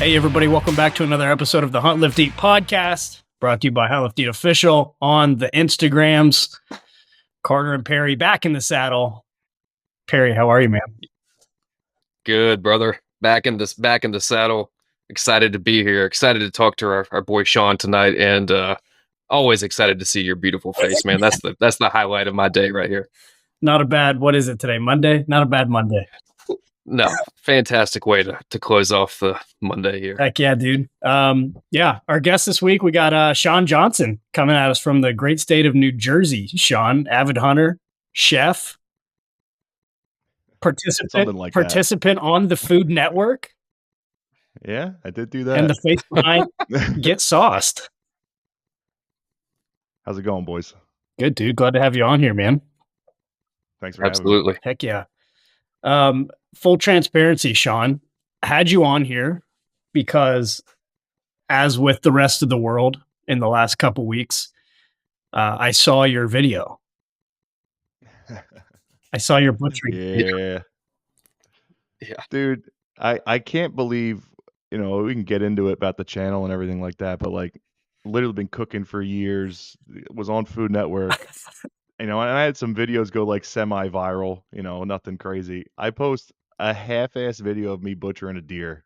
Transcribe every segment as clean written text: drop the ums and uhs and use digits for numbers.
Hey, everybody, welcome back to another episode of the Hunt, Lift, Eat podcast, brought to you by Hunt, Lift, Eat Official on the Instagrams. Carter and Perry back in the saddle. Perry, how are you, man? Good, brother. Back in the saddle. Excited to be here. Excited to talk to our boy Sean tonight, and always excited to see your beautiful face, man. That's the highlight of my day right here. Not a bad, what is it today? Monday? Not a bad Monday. No, fantastic way to close off the Monday here. Heck yeah, dude. Yeah, our guest this week, we got Sean Johnson coming at us from the great state of New Jersey. Sean, avid hunter, chef, participant on the Food Network. Yeah, I did do that. And the face behind Get Sauced. How's it going, boys? Good, dude. Glad to have you on here, man. Thanks for Absolutely. having me. Heck yeah. Full transparency, Sean, had you on here because, as with the rest of the world in the last couple weeks, I saw your video. I saw your butchering. Yeah. Dude, I can't believe, we can get into it about the channel and everything like that, but like literally been cooking for years, was on Food Network, and I had some videos go like semi-viral, nothing crazy. I post a half-ass video of me butchering a deer,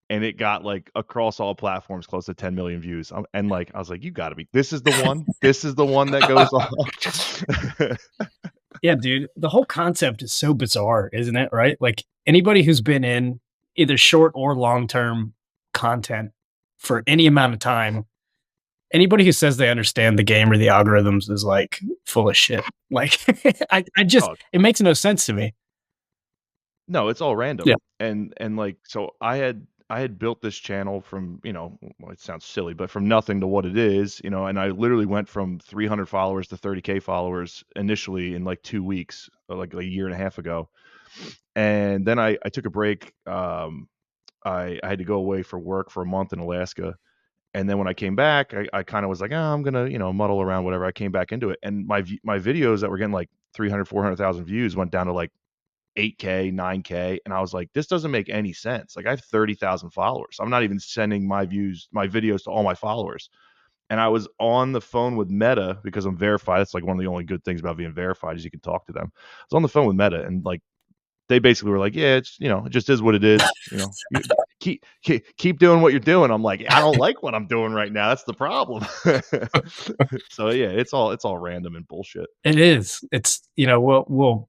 and it got like across all platforms close to 10 million views. And like, I was like, you gotta be, this is the one that goes on. Yeah, dude, the whole concept is so bizarre, isn't it? Right? Like anybody who's been in either short or long-term content for any amount of time, anybody who says they understand the game or the algorithms is like full of shit. Like it makes no sense to me. No, it's all random. Yeah. And like, so I had built this channel from, well, it sounds silly, but from nothing to what it is, and I literally went from 300 followers to 30K followers initially in like 2 weeks, like a year and a half ago. And then I took a break. I had to go away for work for a month in Alaska. And then when I came back, I kind of was like, I'm going to, muddle around, whatever. I came back into it. And my videos that were getting like 300, 400,000 views went down to like 8K, 9K. And I was like, this doesn't make any sense. Like I have 30,000 followers. I'm not even sending my videos to all my followers. And I was on the phone with Meta because I'm verified. That's like one of the only good things about being verified is you can talk to them. I was on the phone with Meta and like, they basically were like, yeah, it's, it just is what it is. Keep doing what you're doing. I'm like, I don't like what I'm doing right now. That's the problem. So yeah, it's all random and bullshit. It is. It's, we'll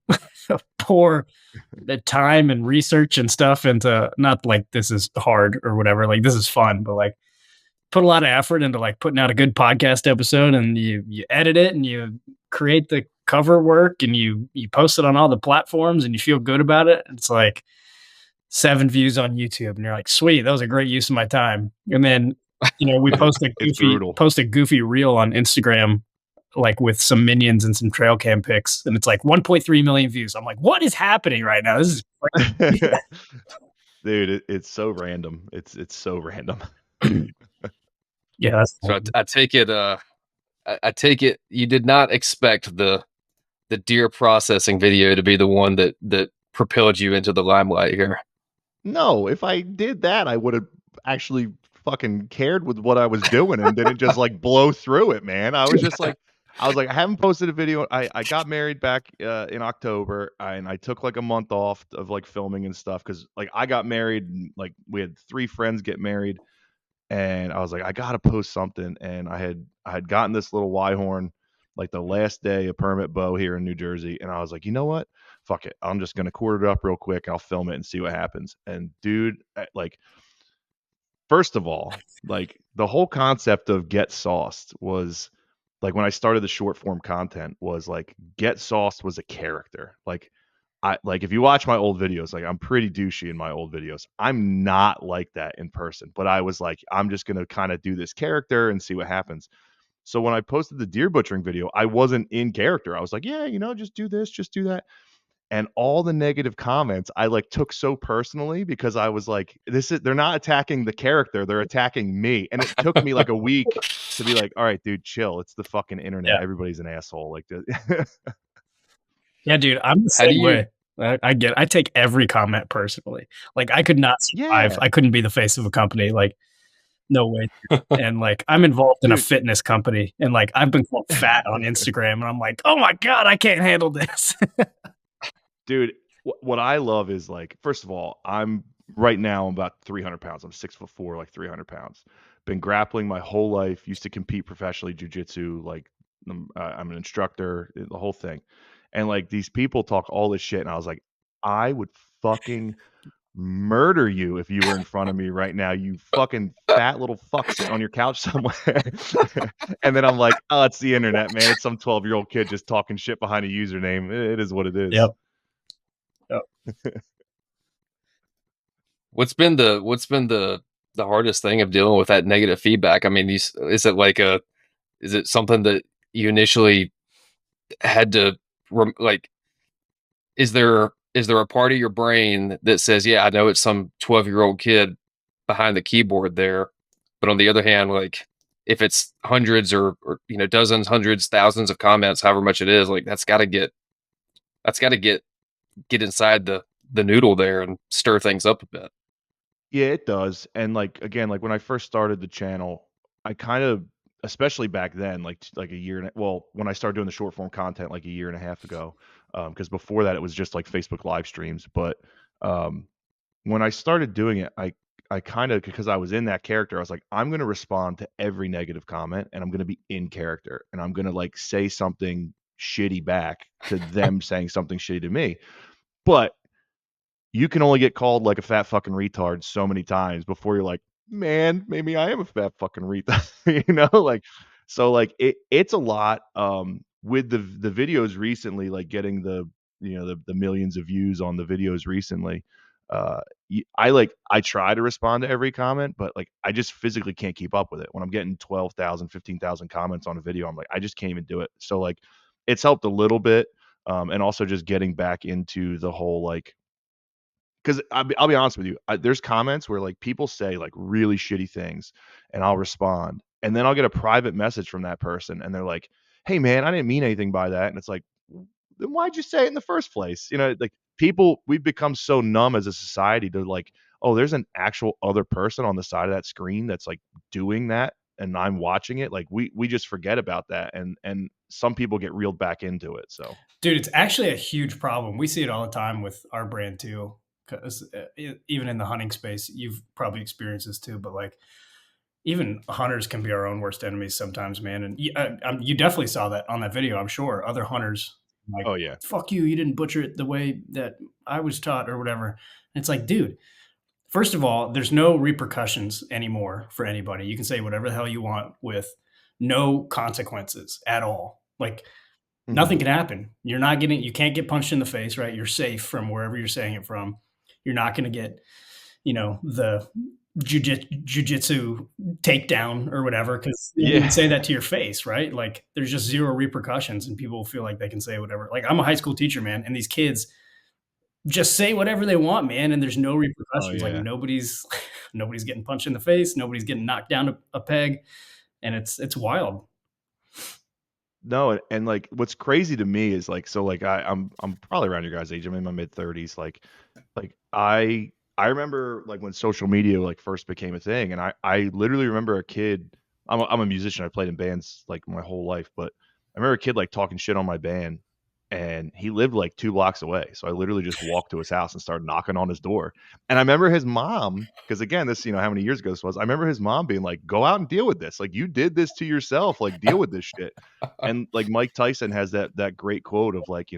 pour the time and research and stuff into, not like this is hard or whatever, like this is fun, but like put a lot of effort into like putting out a good podcast episode, and you edit it and you create the cover work and you post it on all the platforms and you feel good about it. It's like 7 views on YouTube and you're like, sweet, that was a great use of my time. And then, we post a goofy reel on Instagram, like with some minions and some trail cam pics. And it's like 1.3 million views. I'm like, what is happening right now? This is dude, it's so random. It's so random. Yeah. So I take it, I take it you did not expect the deer processing video to be the one that propelled you into the limelight here. No, if I did that, I would have actually fucking cared with what I was doing and didn't just like blow through it, man. I was just like, I haven't posted a video. I got married back in October, and I took like a month off of like filming and stuff because like I got married and like we had 3 friends get married, and I was like, I gotta post something, and I had gotten this little Y-horn like the last day of permit bow here in New Jersey, and I was like, you know what? Fuck it. I'm just gonna quarter it up real quick. I'll film it and see what happens. And dude, like, first of all, like the whole concept of Get Sauced was like when I started the short form content was like Get Sauced was a character. Like if you watch my old videos, like I'm pretty douchey in my old videos. I'm not like that in person, but I was like, I'm just gonna kind of do this character and see what happens. So when I posted the deer butchering video, I wasn't in character. I was like, yeah, just do this, just do that. And all the negative comments I like took so personally because I was like, they're not attacking the character, they're attacking me. And it took me like a week to be like, all right, dude, chill. It's the fucking internet. Yeah. Everybody's an asshole. Like yeah, dude, I'm the same way. I take every comment personally. Like, I could not survive. Yeah, I couldn't be the face of a company, like, no way. And, like, I'm involved in a dude. fitness company, and, like, I've been called fat on Instagram, and I'm like, "Oh my god, I can't handle this." Dude, what I love is, like, first of all, right now I'm about 300 pounds. I'm 6'4", like 300 pounds. Been grappling my whole life. Used to compete professionally jujitsu. Like, I'm an instructor, the whole thing. And like these people talk all this shit, and I was like, I would fucking murder you if you were in front of me right now, you fucking fat little fuck sitting on your couch somewhere. And then I'm like, oh, it's the internet, man. It's some 12-year-old kid just talking shit behind a username. It is what it is. Yep. Yep. What's been the hardest thing of dealing with that negative feedback? I mean, is it something that you initially had to like? Is there a part of your brain that says, yeah, I know it's some 12-year-old kid behind the keyboard there, but on the other hand, like if it's hundreds or dozens, hundreds, thousands of comments, however much it is, like that's got to get inside the noodle there and stir things up a bit. Yeah, it does. And like again, like when I first started the channel, I kind of, especially back then, like a year and well, when I started doing the short form content like a year and a half ago, because before that it was just like Facebook live streams. But um, when I started doing it, I kind of, because I was in that character, I was like, I'm going to respond to every negative comment, and I'm going to be in character, and I'm going to like say something shitty back to them saying something shitty to me. But you can only get called like a fat fucking retard so many times before you're like, man, maybe I am a fat fucking retard, like, so like it's a lot. With the videos recently, like getting the millions of views on the videos recently. I try to respond to every comment, but like I just physically can't keep up with it. When I'm getting 12,000, 15,000 comments on a video, I'm like, I just can't even do it. So like it's helped a little bit. And also just getting back into the whole like, because I'll be honest with you, there's comments where like people say like really shitty things, and I'll respond, and then I'll get a private message from that person, and they're like, "Hey man, I didn't mean anything by that," and it's like, then why'd you say it in the first place? Like people, we've become so numb as a society to like, oh, there's an actual other person on the side of that screen that's like doing that, and I'm watching it. Like we just forget about that, and some people get reeled back into it. So Dude, it's actually a huge problem. We see it all the time with our brand too, because even in the hunting space, you've probably experienced this too. But like, even hunters can be our own worst enemies sometimes, man. And you definitely saw that on that video. I'm sure other hunters like, oh yeah. "Fuck you! You didn't butcher it the way that I was taught, or whatever." And it's like, dude. First of all, there's no repercussions anymore for anybody. You can say whatever the hell you want with no consequences at all. Like, Mhm. nothing can happen. You can't get punched in the face, right? You're safe from wherever you're saying it from. You're not going to get, the jujitsu takedown or whatever, because you Yeah. can say that to your face, right? Like, there's just zero repercussions, and people feel like they can say whatever. Like, I'm a high school teacher, man, and these kids just say whatever they want, man, and there's no Oh repercussions. Like, yeah. nobody's getting punched in the face, nobody's getting knocked down a peg, and it's wild. No, and like what's crazy to me is like, so like I'm probably around your guys' age. I'm in my mid 30s. Like I remember like when social media like first became a thing, and I literally remember a kid. I'm a musician. I played in bands like my whole life, but I remember a kid like talking shit on my band, and he lived like 2 blocks away. So I literally just walked to his house and started knocking on his door. And I remember his mom, because again, this, how many years ago this was. I remember his mom being like, "Go out and deal with this. Like you did this to yourself. Like deal with this shit." And like Mike Tyson has that great quote of like,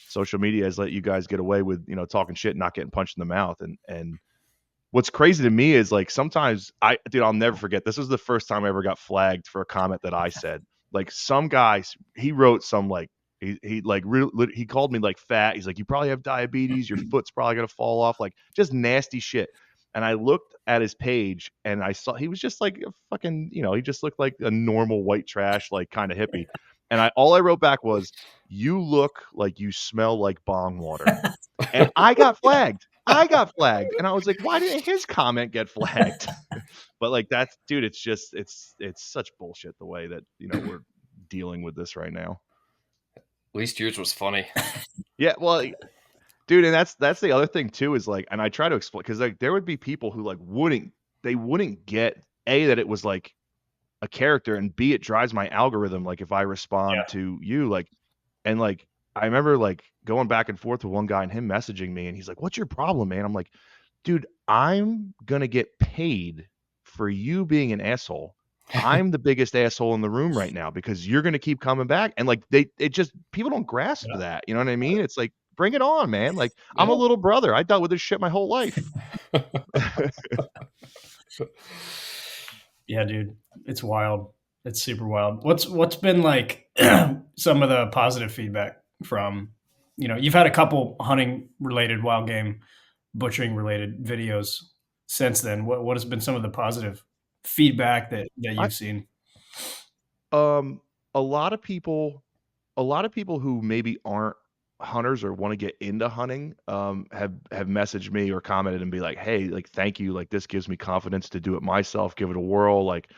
social media has let you guys get away with, talking shit and not getting punched in the mouth. And what's crazy to me is like sometimes dude, I'll never forget. This was the first time I ever got flagged for a comment that I said. Like some guy, he wrote some like he like he called me like fat. He's like, you probably have diabetes. Your foot's probably gonna fall off. Like just nasty shit. And I looked at his page and I saw he was just like a fucking, he just looked like a normal white trash, like kind of hippie. And all I wrote back was, "You look like you smell like bong water." And I got flagged. I got flagged. And I was like, why didn't his comment get flagged? But like that's, dude, it's just it's such bullshit the way that, we're dealing with this right now. At least yours was funny. Yeah, well, dude, and that's the other thing too, is like, and I try to explain, because like there would be people who like wouldn't get A, that it was like a character, and B, it drives my algorithm like if I respond Yeah. to you, like, and like I remember like going back and forth with one guy and him messaging me, and he's like, "What's your problem, man?" I'm like, "Dude, I'm gonna get paid for you being an asshole. I'm the biggest asshole in the room right now because you're gonna keep coming back." And like it just, people don't grasp Yeah. that. You know what I mean? It's like, bring it on, man. Like, I'm a Yeah. little brother. I dealt with this shit my whole life. Yeah, dude, it's wild. It's super wild. What's been like some of the positive feedback from, you've had a couple hunting related, wild game butchering related videos since then. What has been some of the positive feedback that I you've seen? um a lot of people who maybe aren't hunters or want to get into hunting have messaged me or commented and be like, "Hey, like, thank you, like, this gives me confidence to do it myself, give it a whirl." Like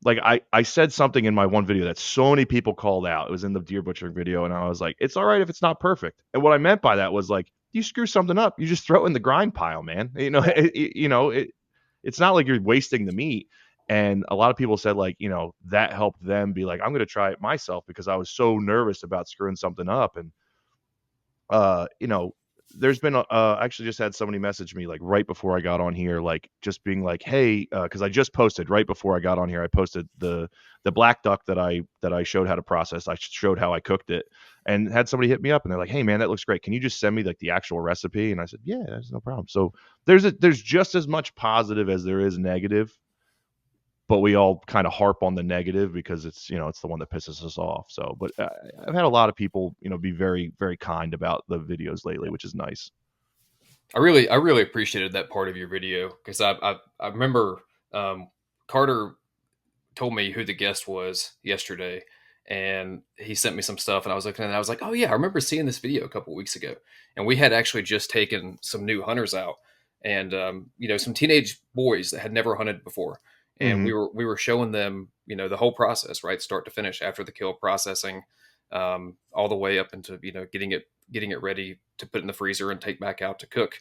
I said something in my one video that so many people called out. It was in the deer butchering video, and I was like, "It's all right if it's not perfect." And what I meant by that was like, you screw something up, you just throw it in the grind pile, man. It's not like you're wasting the meat. And a lot of people said, like, that helped them be like, "I'm gonna try it myself because I was so nervous about screwing something up." And uh, you know, there's been I actually just had somebody message me like right before I got on here, like just being like, "Hey," because I just posted right before I got on here. I posted the black duck that I showed how to process. I showed how I cooked it, and had somebody hit me up and they're like, "Hey, man, that looks great. Can you just send me like the actual recipe?" And I said, "Yeah, that's no problem." So there's just as much positive as there is negative, but we all kind of harp on the negative because it's the one that pisses us off. So, but I've had a lot of people, be very, very kind about the videos lately, which is nice. I really appreciated that part of your video because I remember Carter told me who the guest was yesterday, and he sent me some stuff, and I was looking at it, and I was like, oh yeah, I remember seeing this video a couple weeks ago, and we had actually just taken some new hunters out, and some teenage boys that had never hunted before, and we Hmm. were showing them the whole process, right, start to finish, after the kill, processing, all the way up into getting it ready to put in the freezer and take back out to cook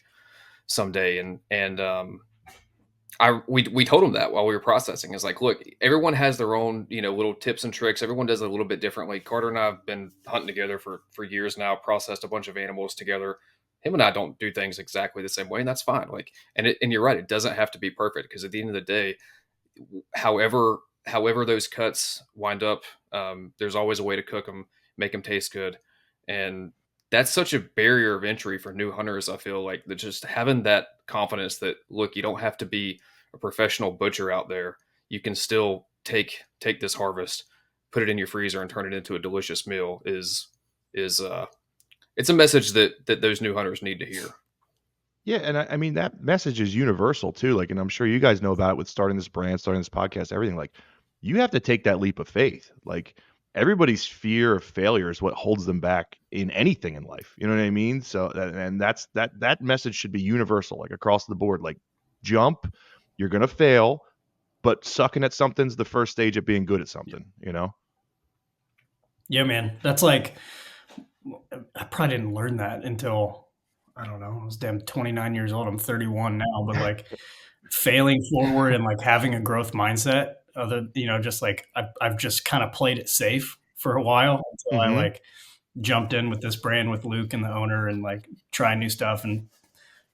someday, and we told them that while we were processing. It's like, look, everyone has their own, little tips and tricks. Everyone does it a little bit differently. Carter and I have been hunting together for years now, processed a bunch of animals together. Him and I don't do things exactly the same way, and that's fine. Like, and you're right, it doesn't have to be perfect, because at the end of the day, however those cuts wind up, there's always a way to cook them, make them taste good, and that's such a barrier of entry for new hunters. I feel like that, just having that confidence that, look, you don't have to be a professional butcher out there. You can still take this harvest, put it in your freezer, and turn it into a delicious meal. Is it's a message that those new hunters need to hear. Yeah, and I mean that message is universal too. Like, and I'm sure you guys know about it with starting this brand, starting this podcast, everything. Like, you have to take that leap of faith. Like, everybody's fear of failure is what holds them back in anything in life. You know what I mean? So, and that message should be universal, like across the board. Like, jump, you're gonna fail, but sucking at something's the first stage of being good at something. Yeah, man, that's like, I probably didn't learn that until, I don't know, I was damn 29 years old. I'm 31 now, but like failing forward and like having a growth mindset, just like I've just kind of played it safe for a while until I Hmm. like jumped in with this brand with Luke and the owner, and like trying new stuff and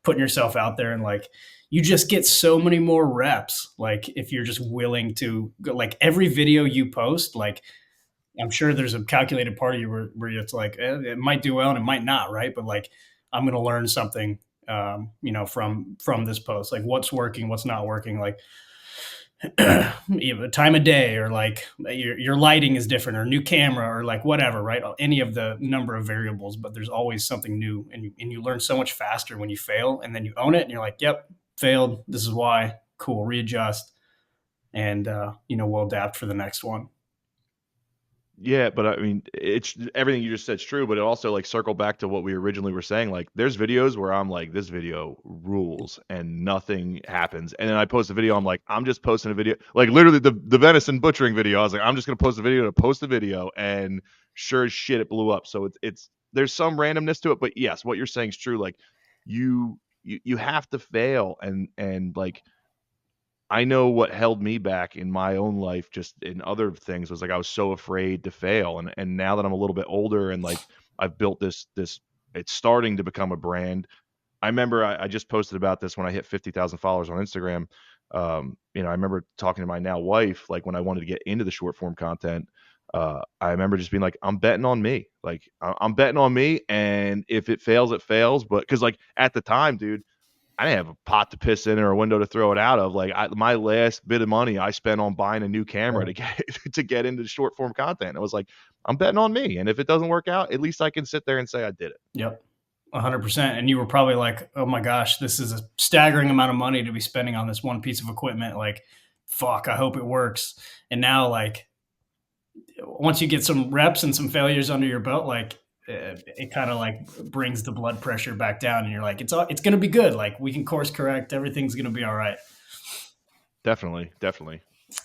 putting yourself out there, and like you just get so many more reps, like if you're just willing to go, like every video you post, like I'm sure there's a calculated part of you where it's like, it might do well and it might not, right? But like, I'm going to learn something, from this post, like what's working, what's not working, like time of day, or like your lighting is different, or new camera, or like whatever, right? Any of the number of variables, but there's always something new, and you learn so much faster when you fail, and then you own it, and you're like, yep, failed. This is why. Cool, readjust, and we'll adapt for the next one. Yeah, but I mean, it's everything you just said is true, but it also like circle back to what we originally were saying. Like, there's videos where I'm like, this video rules, and nothing happens. And then I post a video, I'm like, I'm just posting a video. Like, literally the venison butchering video, I was like, I'm just gonna post a video to post a video, and sure as shit, it blew up. So it's there's some randomness to it, but yes, what you're saying is true. Like you have to fail, and like I know what held me back in my own life, just in other things, was like I was so afraid to fail, and now that I'm a little bit older and like I've built this, it's starting to become a brand. I remember I just posted about this when I hit 50,000 followers on Instagram. I remember talking to my now wife, like when I wanted to get into the short form content. I remember just being like, I'm betting on me. Like I'm betting on me, and if it fails, it fails. But because like at the time, dude, I didn't have a pot to piss in or a window to throw it out of. Like my last bit of money I spent on buying a new camera to get to get into short form content. I was like, I'm betting on me, and if it doesn't work out, at least I can sit there and say I did it. Yep. 100%. And you were probably like, oh my gosh, this is a staggering amount of money to be spending on this one piece of equipment. Like, fuck, I hope it works. And now, like, once you get some reps and some failures under your belt, like, it kind of like brings the blood pressure back down, and you're like, it's going to be good. Like, we can course correct. Everything's going to be all right. Definitely.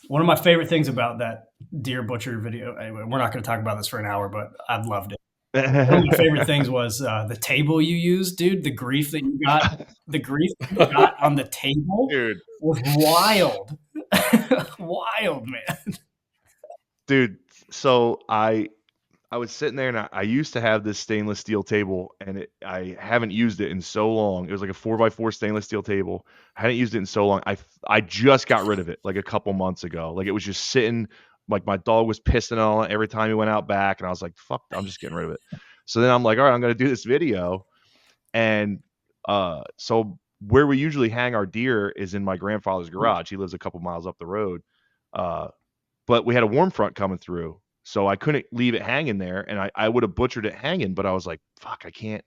One of my favorite things about that deer butcher video, anyway, we're not going to talk about this for an hour, but I've loved it. One of my favorite things was the table you used, dude. The grief that you got on the table, dude, was wild. Wild, man. Dude, so I was sitting there, and I used to have this stainless steel table, and I haven't used it in so long. It was like a 4x4 stainless steel table. I hadn't used it in so long. I just got rid of it like a couple months ago. Like it was just sitting, like my dog was pissing on it every time he went out back, and I was like, fuck, I'm just getting rid of it. So then I'm like, all right, I'm gonna do this video. And so where we usually hang our deer is in my grandfather's garage. He lives a couple miles up the road. But we had a warm front coming through, so I couldn't leave it hanging there, and I would have butchered it hanging, but I was like, fuck, I can't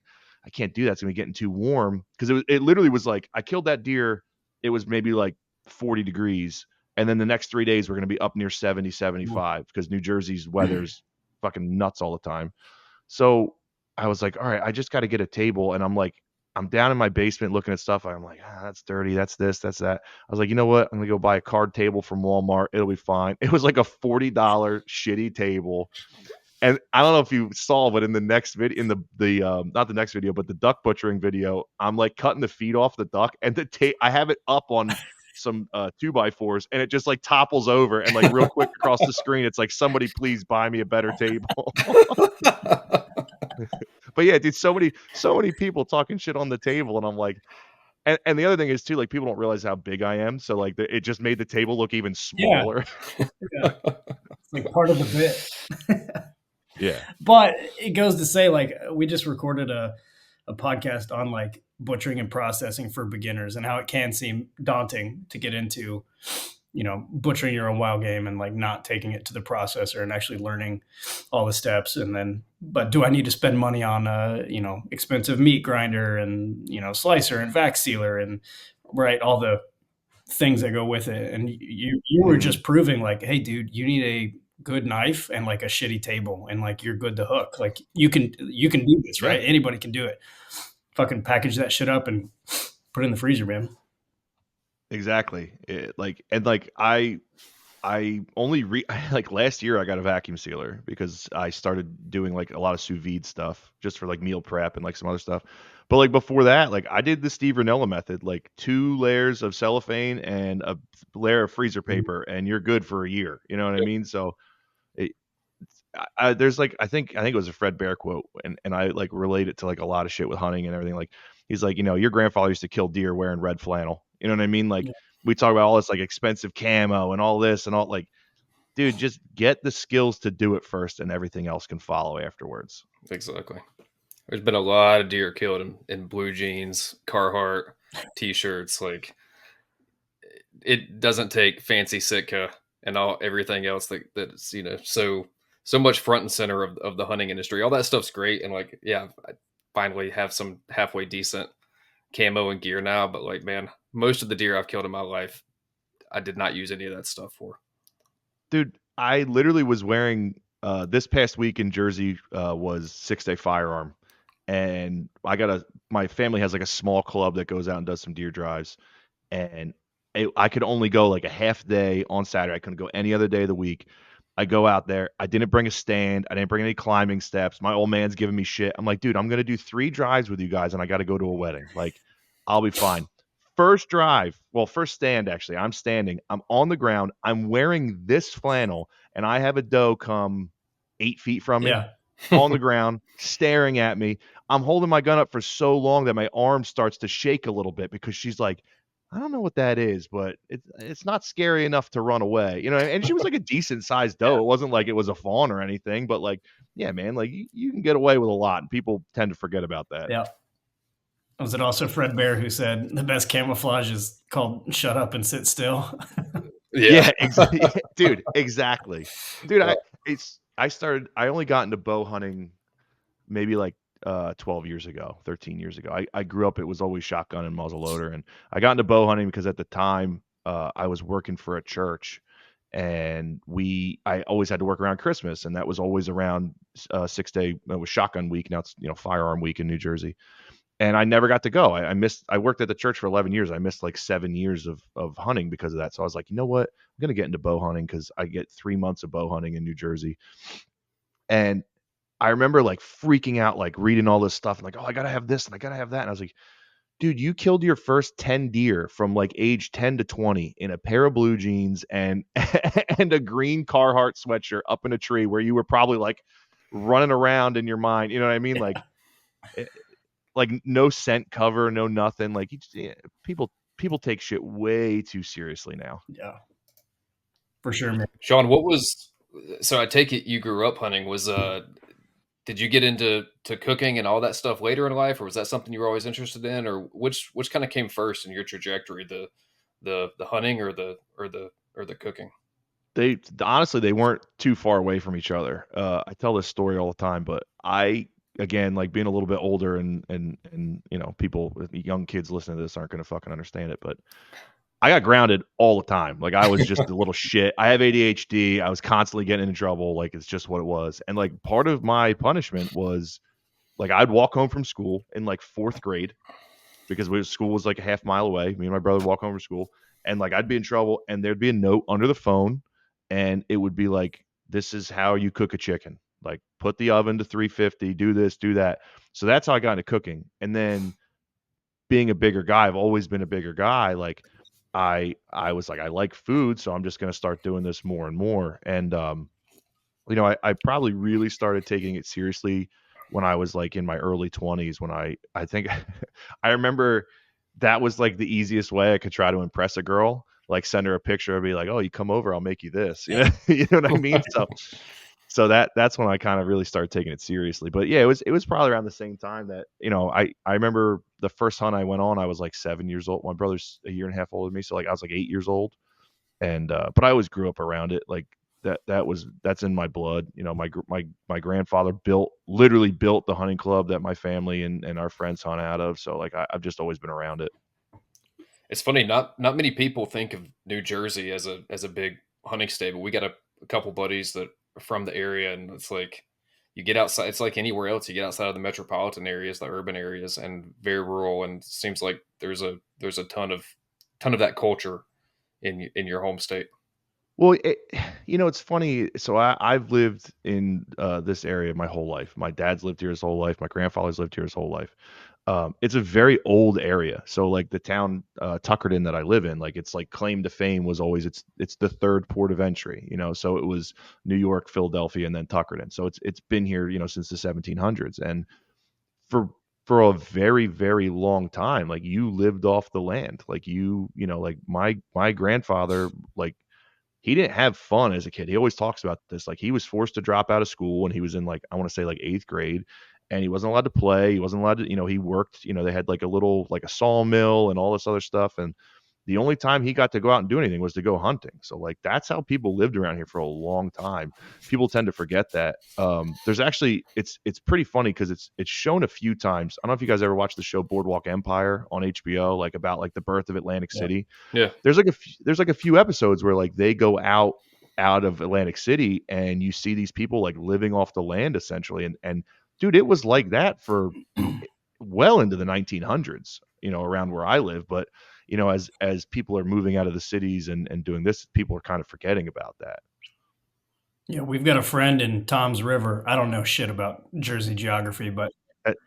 do that. It's gonna be getting too warm, because it literally was like I killed that deer. It was maybe like 40 degrees, and then the next 3 days we're gonna be up near 70, 75, because New Jersey's weather's fucking nuts all the time. So I was like, all right, I just got to get a table. And I'm like, I'm down in my basement looking at stuff. I'm like, that's dirty. That's this, that's that. I was like, you know what? I'm going to go buy a card table from Walmart. It'll be fine. It was like a $40 shitty table. And I don't know if you saw, but in the next video, in the not the next video, but the duck butchering video, I'm like cutting the feet off the duck, and I have it up on some 2x4s, and it just like topples over, and like real quick across the screen, it's like, somebody please buy me a better table. But yeah, dude, so many people talking shit on the table, and I'm like, and the other thing is too, like, people don't realize how big I am, so like it just made the table look even smaller. Yeah. It's like part of the bit. Yeah. But it goes to say, like, we just recorded a podcast on like butchering and processing for beginners, and how it can seem daunting to get into, butchering your own wild game, and like not taking it to the processor and actually learning all the steps. And then, but do I need to spend money on a, expensive meat grinder and, slicer and vac sealer and all the things that go with it? And you were just proving like, hey dude, you need a good knife and like a shitty table, and like you're good to hook. Like you can do this, right? Yeah. Anybody can do it. Fucking package that shit up and put it in the freezer, man. Exactly. I only like last year I got a vacuum sealer, because I started doing like a lot of sous vide stuff just for like meal prep and like some other stuff. But like before that, like I did the Steve Ranella method, like 2 layers of cellophane and a layer of freezer paper, and you're good for a year. You know what I mean? So there's like, I think it was a Fred Bear quote, and I like relate it to like a lot of shit with hunting and everything. Like he's like, your grandfather used to kill deer wearing red flannel. You know what I mean? Like we talk about all this like expensive camo and all this and all, like, dude, just get the skills to do it first, and everything else can follow afterwards. Exactly. There's been a lot of deer killed in blue jeans, Carhartt t-shirts. Like it doesn't take fancy Sitka and everything else that's so much front and center of the hunting industry. All that stuff's great, and like, yeah, I finally have some halfway decent camo and gear now. But like, man, most of the deer I've killed in my life, I did not use any of that stuff for. Dude, I literally was wearing this past week in Jersey was 6-day firearm, and my family has like a small club that goes out and does some deer drives, and I could only go like a half day on Saturday. I couldn't go any other day of the week. I go out there. I didn't bring a stand. I didn't bring any climbing steps. My old man's giving me shit. I'm like, dude, I'm going to do 3 drives with you guys and I got to go to a wedding. Like, I'll be fine. First drive, well, first stand, actually. I'm standing. I'm on the ground. I'm wearing this flannel and I have a doe come 8 feet from me Yeah. on the ground, staring at me. I'm holding my gun up for so long that my arm starts to shake a little bit because she's like, I don't know what that is, but it's not scary enough to run away, you know. And she was like a decent sized doe. Yeah. It wasn't like it was a fawn or anything, but like, yeah, man, like you can get away with a lot, and people tend to forget about that. Yeah. Was it also Fred Bear who said the best camouflage is called "shut up and sit still"? Yeah. Yeah, dude, exactly, dude. I only got into bow hunting maybe like 12 years ago, 13 years ago. I grew up, it was always shotgun and muzzleloader. And I got into bow hunting because at the time I was working for a church and I always had to work around Christmas. And that was always around 6 day, it was shotgun week. Now it's, firearm week in New Jersey. And I never got to go. I worked at the church for 11 years. I missed like 7 years of hunting because of that. So I was like, you know what? I'm going to get into bow hunting because I get 3 months of bow hunting in New Jersey. And I remember like freaking out, like reading all this stuff, and like, oh, I gotta have this and I gotta have that. And I was like, dude, you killed your first 10 deer from like age 10 to 20 in a pair of blue jeans and and a green Carhartt sweatshirt up in a tree where you were probably like running around in your mind. You know what I mean? Like no scent cover, no nothing. Like people take shit way too seriously now. Yeah, for sure, man. Sean, so I take it you grew up hunting. Did you get into cooking and all that stuff later in life, or was that something you were always interested in, or which kind of came first in your trajectory, the hunting or the cooking? They honestly, they weren't too far away from each other. I tell this story all the time, but again, like being a little bit older and people, young kids listening to this aren't going to fucking understand it, but I got grounded all the time. Like I was just a little shit. I have ADHD. I was constantly getting into trouble. Like it's just what it was. And like part of my punishment was like I'd walk home from school in like 4th grade because school was like a half mile away. Me and my brother would walk home from school, and like I'd be in trouble, and there'd be a note under the phone, and it would be like, "This is how you cook a chicken. Like put the oven to 350, do this, do that." So that's how I got into cooking. And then being a bigger guy, I've always been a bigger guy. Like I was like, I like food, so I'm just gonna start doing this more and more. And I probably really started taking it seriously when I was like in my early 20s when I think I remember that was like the easiest way I could try to impress a girl, like send her a picture and be like, "Oh, you come over, I'll make you this." You know what I mean? So that's when I kind of really started taking it seriously. But yeah, it was probably around the same time that, I remember the first hunt I went on, I was like 7 years old. My brother's a year and a half older than me, so like I was like 8 years old. And but I always grew up around it. Like that's in my blood. My grandfather literally built the hunting club that my family and our friends hunt out of. So like I've just always been around it. It's funny, not many people think of New Jersey as a big hunting state, but we got a couple buddies that are from the area, and it's like you get outside. It's like anywhere else. You get outside of the metropolitan areas, the urban areas, and very rural. And it seems like there's a ton of that culture in your home state. Well, it's funny. So I've lived in this area my whole life. My dad's lived here his whole life. My grandfather's lived here his whole life. It's a very old area. So like the town Tuckerton that I live in, like it's like claim to fame was always it's the third port of entry. So it was New York, Philadelphia, and then Tuckerton. So it's been here since the 1700s, and for for a very very long time, like you lived off the land, like like my grandfather, like he didn't have fun as a kid. He always talks about this. Like he was forced to drop out of school when he was in like, I want to say like 8th grade, and he wasn't allowed to play. He wasn't allowed to, he worked, they had like a sawmill and all this other stuff. And the only time he got to go out and do anything was to go hunting. So like that's how people lived around here for a long time. People tend to forget that. There's actually it's pretty funny because it's shown a few times. I don't know if you guys ever watched the show Boardwalk Empire on HBO, like about like the birth of Atlantic Yeah. City. Yeah. There's like a few episodes where like they go out of Atlantic City and you see these people like living off the land essentially. And dude, it was like that for well into the 1900s, around where I live. But as people are moving out of the cities and doing this, people are kind of forgetting about that. Yeah, we've got a friend in Tom's River. I don't know shit about Jersey geography, but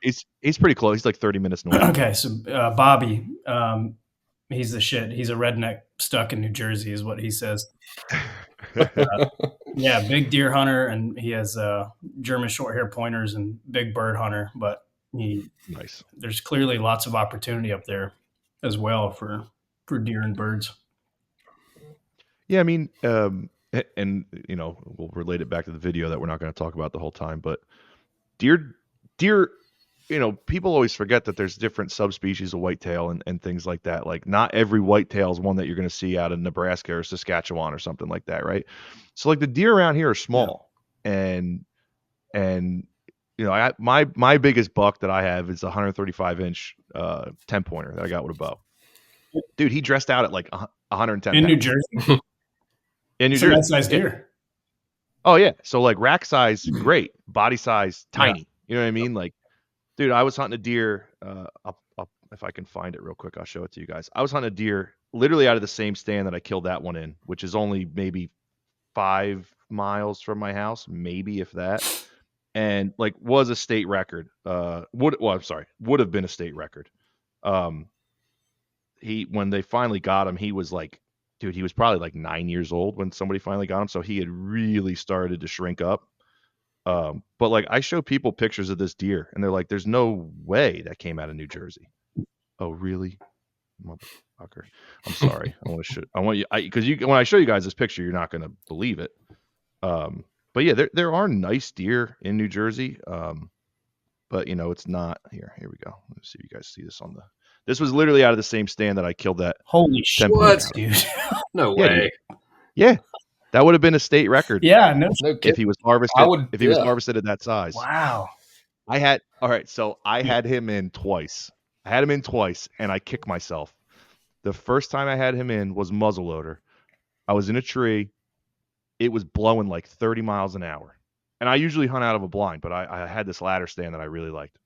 He's pretty close. He's like 30 minutes north. okay. So Bobby, he's the shit. He's a redneck stuck in New Jersey, is what he says. Yeah, big deer hunter, and he has German short hair pointers and big bird hunter. But Nice. there's clearly lots of opportunity up there as well for deer and birds. Yeah, I mean, and you know, we'll relate it back to the video that we're not going to talk about the whole time, but deer, you know, people always forget that there's different subspecies of whitetail and things like that. Like, not every whitetail is one that you're going to see out of Nebraska or Saskatchewan or something like that, right? So, like, the deer around here are small, and you know, my biggest buck that I have is a 135-inch 10-pointer that I got with a bow. Dude, he dressed out at like 110 in pounds. New Jersey. In New It's a nice Jersey. sized deer. Oh yeah. So like rack size, great. Body size, tiny. You know what I mean? Like, dude, I was hunting a deer. If I can find it real quick, I'll show it to you guys. I was hunting a deer literally out of the same stand that I killed that one in, which is only maybe 5 miles from my house, maybe if that. And like was a state record. Would have been a state record. When they finally got him, he was like, dude, he was probably like 9 years old when somebody finally got him. So he had really started to shrink up. But like I show people pictures of this deer and they're like, there's no way that came out of New Jersey. Oh, really? Motherfucker. I'm sorry. When I show you guys this picture, you're not going to believe it. But yeah, there are nice deer in New Jersey. But you know, it's not here. Here we go. Let's see if you guys see this this was literally out of the same stand that I killed that. Holy shit, dude. No way. Yeah. That would have been a state record. Yeah, no if he was harvested. If he was harvested at that size. Wow. I had him in twice. And I kicked myself. The first time I had him in was muzzleloader. I was in a tree. It was blowing like 30 miles an hour. And I usually hunt out of a blind, but I had this ladder stand that I really liked.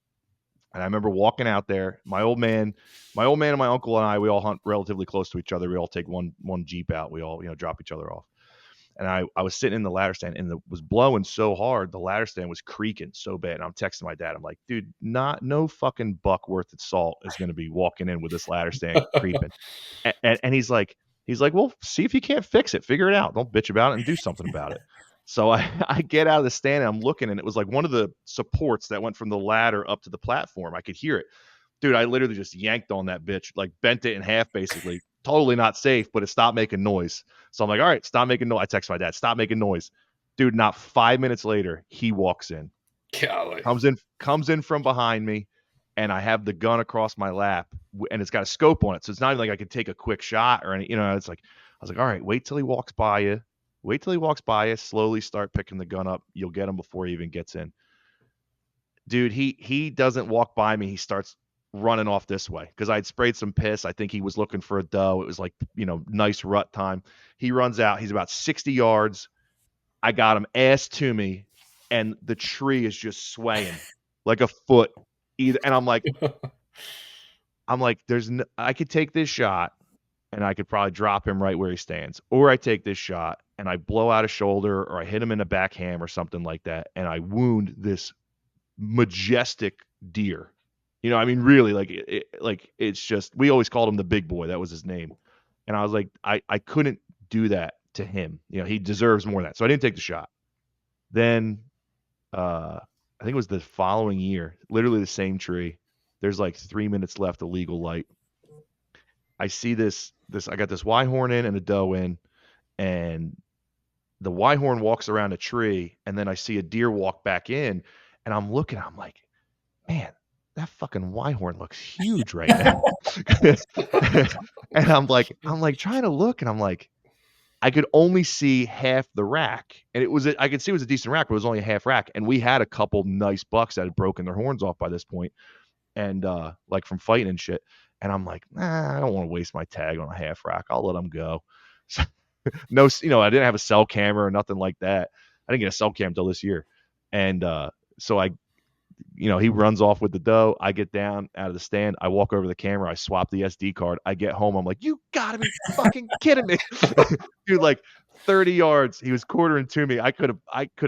And I remember walking out there. My old man and my uncle and I, we all hunt relatively close to each other. We all take one Jeep out. We all, drop each other off. And I was sitting in the ladder stand and it was blowing so hard. The ladder stand was creaking so bad. And I'm texting my dad. I'm like, dude, no fucking buck worth its salt is going to be walking in with this ladder stand creeping. And he's like, well, see if you can't fix it. Figure it out. Don't bitch about it and do something about it. So I get out of the stand and I'm looking and it was like one of the supports that went from the ladder up to the platform. I could hear it. Dude, I literally just yanked on that bitch, like bent it in half basically. Totally not safe, but it stopped making noise. So I'm like, all right, stop making noise. I text my dad, stop making noise. Dude, not 5 minutes later, he walks in. Golly. Comes in from behind me, and I have the gun across my lap, and it's got a scope on it. So it's not even like I could take a quick shot or any, it's like, I was like, all right, wait till he walks by you. Slowly start picking the gun up. You'll get him before he even gets in. Dude, he doesn't walk by me. He starts running off this way because I'd sprayed some piss. I think he was looking for a doe. It was like, nice rut time. He runs out. He's about 60 yards. I got him ass to me, and the tree is just swaying like a foot either. And I'm like, I could take this shot and I could probably drop him right where he stands, or I take this shot and I blow out a shoulder or I hit him in a back ham or something like that. And I wound this majestic deer. Really, it's just, we always called him the big boy. That was his name. And I was like, I couldn't do that to him. He deserves more than that. So I didn't take the shot. Then, I think it was the following year, literally the same tree. There's like 3 minutes left of legal light. I see this, I got this Y-horn in and a doe in, and the Y-horn walks around a tree, and then I see a deer walk back in, and I'm looking, I'm like, man, that fucking Y-horn looks huge right now. And I'm like trying to look, and I'm like, I could only see half the rack, and I could see it was a decent rack, but it was only a half rack. And we had a couple nice bucks that had broken their horns off by this point, and like from fighting and shit. And I'm like, I don't want to waste my tag on a half rack. I'll let them go. So, no, I didn't have a cell camera or nothing like that. I didn't get a cell cam till this year, and so he runs off with the doe. I get down out of the stand. I walk over the camera. I swap the SD card. I get home. I'm like, you gotta be fucking kidding me. Dude, like 30 yards. He was quartering to me. I could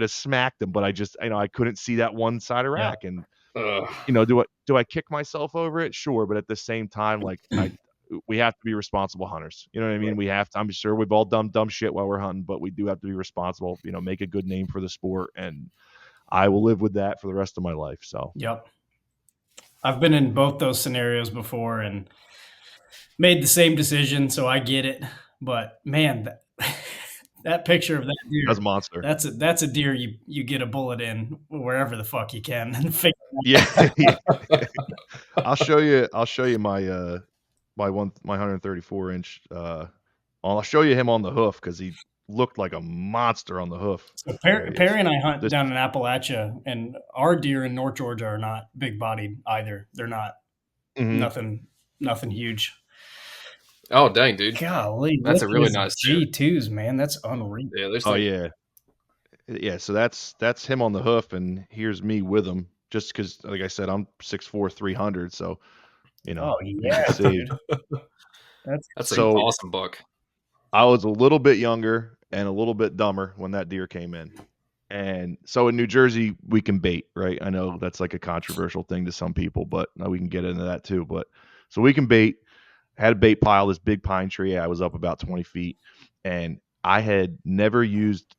have smacked him, but I just, I couldn't see that one side of rack. And do I kick myself over it? Sure, but at the same time, like we have to be responsible hunters. You know what I mean? Right. We have to. I'm sure we've all done dumb shit while we're hunting, but we do have to be responsible. Make a good name for the sport, and I will live with that for the rest of my life. So. Yep. I've been in both those scenarios before and made the same decision, so I get it. But man, that picture of that deer, That's a monster. That's a deer you get a bullet in wherever the fuck you can and figure Yeah. I'll show you my my 134 inch. I'll show you him on the hoof because he looked like a monster on the hoof. So Perry and I hunt down in Appalachia, and our deer in North Georgia are not big bodied either. They're not nothing huge. Oh dang, dude! Golly, that's a really nice G2s, man. That's unreal. Yeah, there's yeah. So that's him on the hoof, and here's me with him. Just because, like I said, I'm 6'4", 300. So, Oh yeah, dude. That's an awesome buck. I was a little bit younger and a little bit dumber when that deer came in. And so in New Jersey, we can bait, right? I know that's like a controversial thing to some people, but we can get into that too. But so we can bait. Had a bait pile, this big pine tree. I was up about 20 feet, and I had never used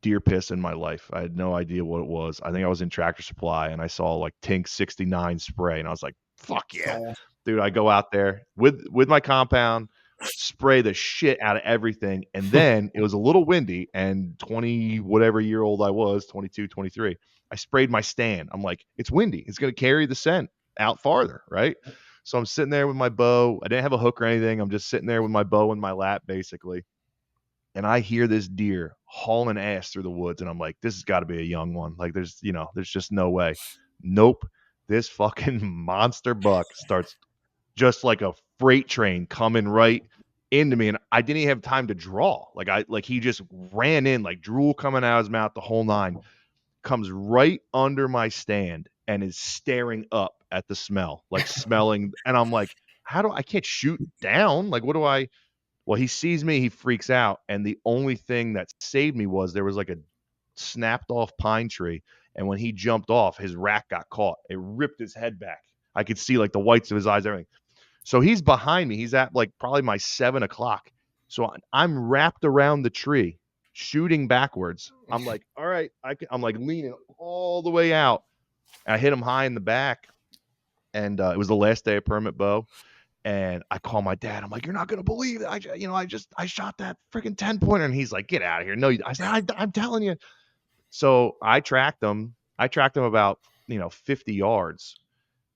deer piss in my life. I had no idea what it was. I think I was in Tractor Supply, and I saw like Tink 69 spray, and I was like, fuck yeah. Dude, I go out there with my compound, spray the shit out of everything. And then it was a little windy, and 20 whatever year old I was, 22, 23, I sprayed my stand. I'm like, it's windy. It's going to carry the scent out farther, right? So I'm sitting there with my bow. I didn't have a hook or anything. I'm just sitting there with my bow in my lap, basically. And I hear this deer hauling ass through the woods. And I'm like, this has got to be a young one. Like there's just no way. Nope. This fucking monster buck starts just like a freight train coming right into me. And I didn't even have time to draw. Like he just ran in, like drool coming out of his mouth, the whole nine. Comes right under my stand and is staring up at the smell, like smelling. And I'm like, I can't shoot down. Like, what do I? Well, he sees me, he freaks out. And the only thing that saved me was there was like a snapped off pine tree. And when he jumped off, his rack got caught. It ripped his head back. I could see like the whites of his eyes, everything. So he's behind me. He's at like probably my 7 o'clock. So I'm wrapped around the tree, shooting backwards. I'm like, all right, I'm like leaning all the way out. And I hit him high in the back. And it was the last day of permit bow. And I call my dad. I'm like, you're not going to believe it. I shot that freaking 10-pointer. And he's like, get out of here. No, I said, I'm telling you. So I tracked him. About, 50 yards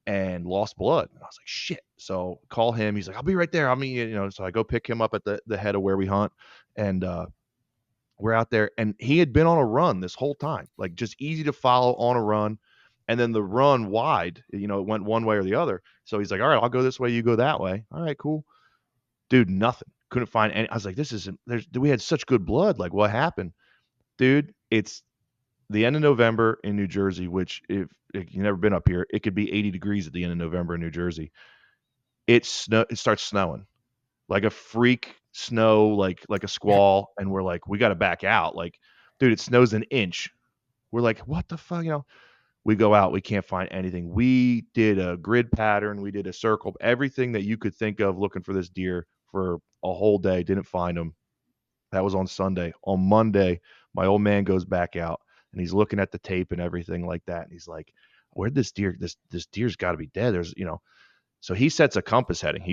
and lost blood. And I was like, shit. So call him. He's like, I'll be right there. I'll meet you. So I go pick him up at the head of where we hunt. And we're out there. And he had been on a run this whole time, like just easy to follow on a run. And then the run wide, it went one way or the other. So he's like, all right, I'll go this way. You go that way. All right, cool. Dude, nothing. Couldn't find any. I was like, we had such good blood. Like, what happened? Dude, it's the end of November in New Jersey, which if you've never been up here, it could be 80 degrees at the end of November in New Jersey. It starts snowing like a freak snow, like a squall. And we're like, we got to back out. Like, dude, it snows an inch. We're like, what the fuck? We go out, we can't find anything. We did a grid pattern, we did a circle, everything that you could think of looking for this deer for a whole day, didn't find him. That was on Sunday. On Monday, my old man goes back out and he's looking at the tape and everything like that. And he's like, where'd this deer, this deer's got to be dead. So he sets a compass heading.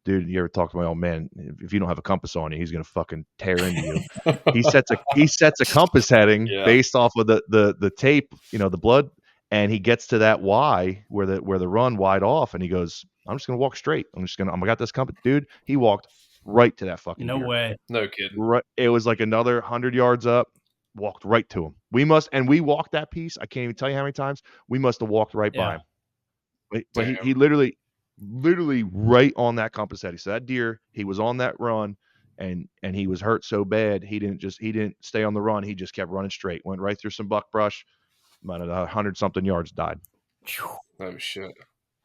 Dude, you ever talk to my old man? If you don't have a compass on you, he's gonna fucking tear into you. He sets a compass heading based off of the tape, the blood, and he gets to that Y where the run wide off, and he goes, "I'm just gonna walk straight. I got this compass, dude." He walked right to that fucking. No deer. way. No kidding. Right, it was like another 100 yards up. Walked right to him. We walked that piece. I can't even tell you how many times we must have walked right by him. But he literally right on that compass heading. So that deer, he was on that run and he was hurt so bad he didn't stay on the run. He just kept running straight, went right through some buckbrush, about 100 something yards, died. Oh shit.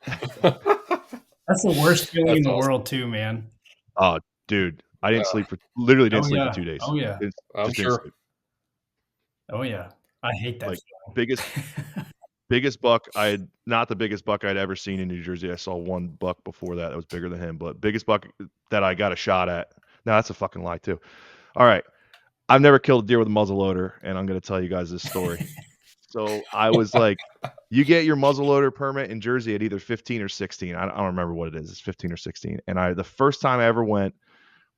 That's the worst feeling in the world too, man. Oh, dude. I didn't sleep for literally didn't Oh sleep for yeah. 2 days. Oh yeah. I'm Just didn't sure. sleep. Oh yeah. I hate that Like feeling. biggest buck I had not the biggest buck I'd ever seen in New Jersey. I saw one buck before that was bigger than him, but biggest buck that I got a shot at. No, that's a fucking lie too. All right. I've never killed a deer with a muzzle loader, and I'm gonna tell you guys this story. So I was like, you get your muzzleloader permit in Jersey at either 15 or 16. I don't remember what it is. It's 15 or 16. And the first time I ever went,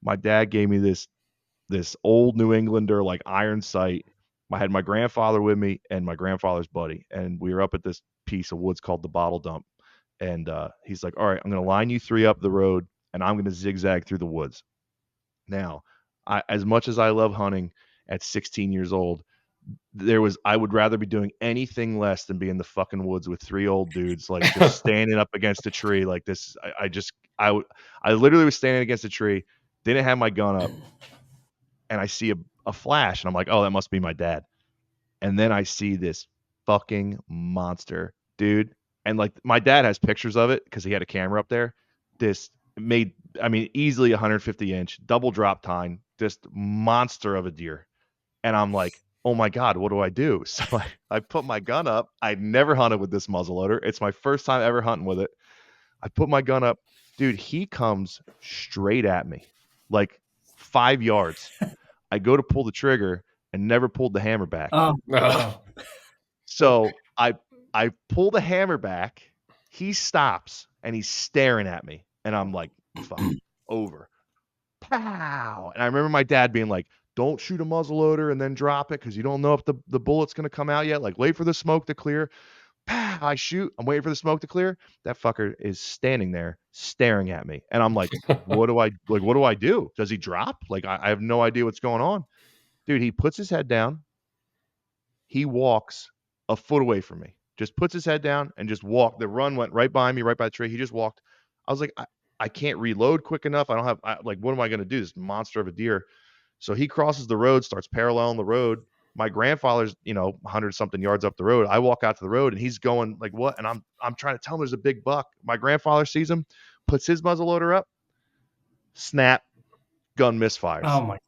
my dad gave me this old New Englander like iron sight. I had my grandfather with me and my grandfather's buddy, and we were up at this piece of woods called the Bottle Dump. And he's like, all right, I'm gonna line you three up the road, and I'm gonna zigzag through the woods. Now, as much as I love hunting at 16 years old, I would rather be doing anything less than be in the fucking woods with three old dudes like just standing up against a tree like this. I literally was standing against a tree, didn't have my gun up, and I see a flash, and I'm like, oh, that must be my dad. And then I see this fucking monster, dude. And like my dad has pictures of it because he had a camera up there. This made, I mean, easily 150-inch double drop tine, just monster of a deer. And I'm like, oh my God, what do I do? So I put my gun up. I'd never hunted with this muzzleloader. It's my first time ever hunting with it. I put my gun up. Dude, he comes straight at me, like 5 yards. I go to pull the trigger and never pulled the hammer back. Oh, Oh. So I pull the hammer back. He stops and he's staring at me. And I'm like, fuck, over. Pow. And I remember my dad being like, don't shoot a muzzleloader and then drop it because you don't know if the bullet's going to come out yet. Like, wait for the smoke to clear. Pow. I shoot. I'm waiting for the smoke to clear. That fucker is standing there staring at me. And I'm like, what do I do? Does he drop? Like, I have no idea what's going on. Dude, he puts his head down. He walks a foot away from me. Just puts his head down and just walked. The run went right by me, right by the tree. He just walked. I was like, I can't reload quick enough. I don't have, like, what am I going to do? This monster of a deer. So he crosses the road, starts paralleling the road. My grandfather's, 100 something yards up the road. I walk out to the road and he's going like, what? And I'm trying to tell him there's a big buck. My grandfather sees him, puts his muzzleloader up, snap, gun misfires. oh my.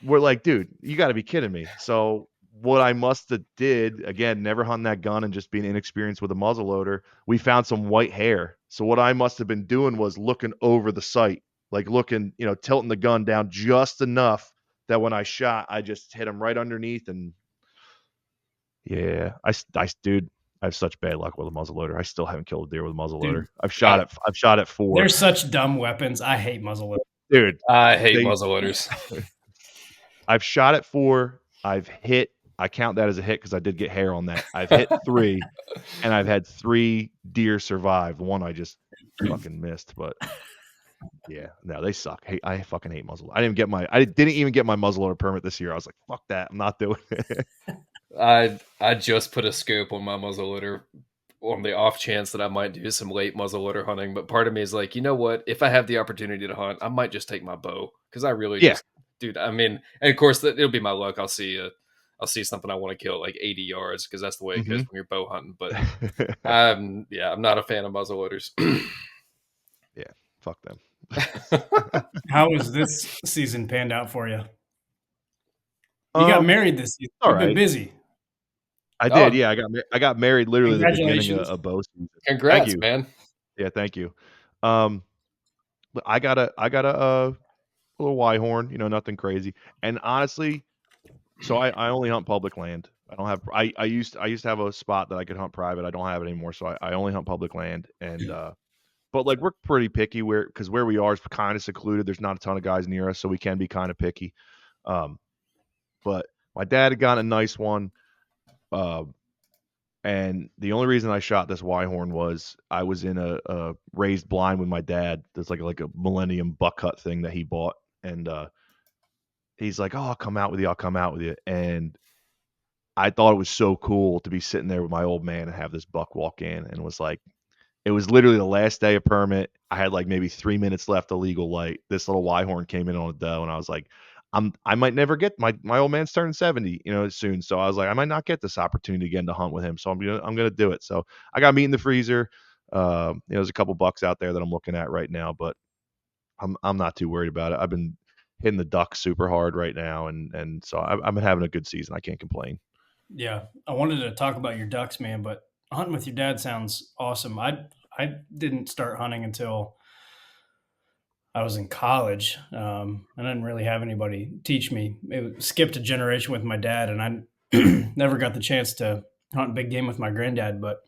We're like, dude, you got to be kidding me. So what I must have did, again, never hunting that gun and just being inexperienced with a muzzleloader, we found some white hair. So what I must have been doing was looking over the sight, like looking, tilting the gun down just enough that when I shot, I just hit him right underneath. And yeah, dude, I have such bad luck with a muzzleloader. I still haven't killed a deer with a muzzleloader. Dude, I've shot at 4. They're such dumb weapons. I hate muzzleloaders. Dude, I hate muzzleloaders. I've shot at 4. I've hit. I count that as a hit because I did get hair on that. I've hit 3, and I've had 3 deer survive. One I just fucking missed, but yeah, no, they suck. Hey, I fucking hate muzzle. I didn't even get my muzzleloader permit this year. I was like, fuck that, I'm not doing it. I just put a scope on my muzzleloader on the off chance that I might do some late muzzleloader hunting. But part of me is like, you know what? If I have the opportunity to hunt, I might just take my bow because I really just, dude. I mean, and of course it'll be my luck. I'll see something I want to kill at like 80 yards because that's the way it goes when you're bow hunting. But I'm not a fan of muzzleloaders. Yeah, fuck them. How has this season panned out for you? You got married this season. You've been busy. I did, yeah. I got married literally at the beginning of bow season. Congrats, man. Yeah, thank you. But I got a little Y-horn, nothing crazy. And honestly, so I only hunt public land. I don't have. I used to have a spot that I could hunt private. I don't have it anymore, so I only hunt public land. And but like we're pretty picky because where we are is kind of secluded. There's not a ton of guys near us, so we can be kind of picky. But my dad had gotten a nice one. And the only reason I shot this Y-horn was I was in a raised blind with my dad. There's like a Millennium buck cut thing that he bought. And he's like, oh, I'll come out with you. And I thought it was so cool to be sitting there with my old man and have this buck walk in, and it was literally the last day of permit. I had like maybe 3 minutes left of legal light. This little Y-horn came in on a doe, and I was like, I might never get my old man's turning 70, soon. So I was like, I might not get this opportunity again to hunt with him. So I'm gonna do it. So I got meat in the freezer. There's a couple bucks out there that I'm looking at right now, but I'm not too worried about it. I've been hitting the ducks super hard right now, and so I've been having a good season. I can't complain. Yeah, I wanted to talk about your ducks, man, but hunting with your dad sounds awesome. I didn't start hunting until I was in college. I didn't really have anybody teach me. It skipped a generation with my dad, and I never got the chance to hunt big game with my granddad. But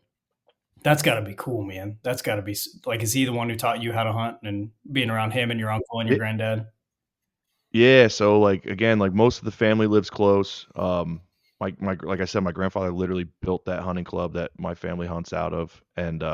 that's got to be cool, man. That's got to be like, is he the one who taught you how to hunt and being around him and your uncle and your granddad? Yeah, so, like, again, like, most of the family lives close. Like I said, my grandfather literally built that hunting club that my family hunts out of, and,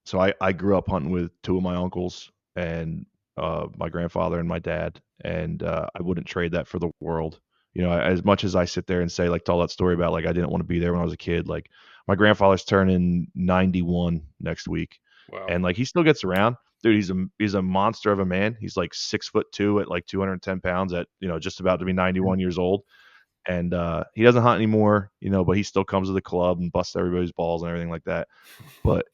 so I grew up hunting with 2 of my uncles and, my grandfather and my dad, and, I wouldn't trade that for the world. You know, as much as I sit there and say, like, tell that story about, like, I didn't wanna be there when I was a kid, like, my grandfather's turning 91 next week, Wow. and, like, he still gets around. Dude, he's a monster of a man. He's, like, 6'2" at, like, 210 pounds at, just about to be 91 years old, and, he doesn't hunt anymore, but he still comes to the club and busts everybody's balls and everything like that. But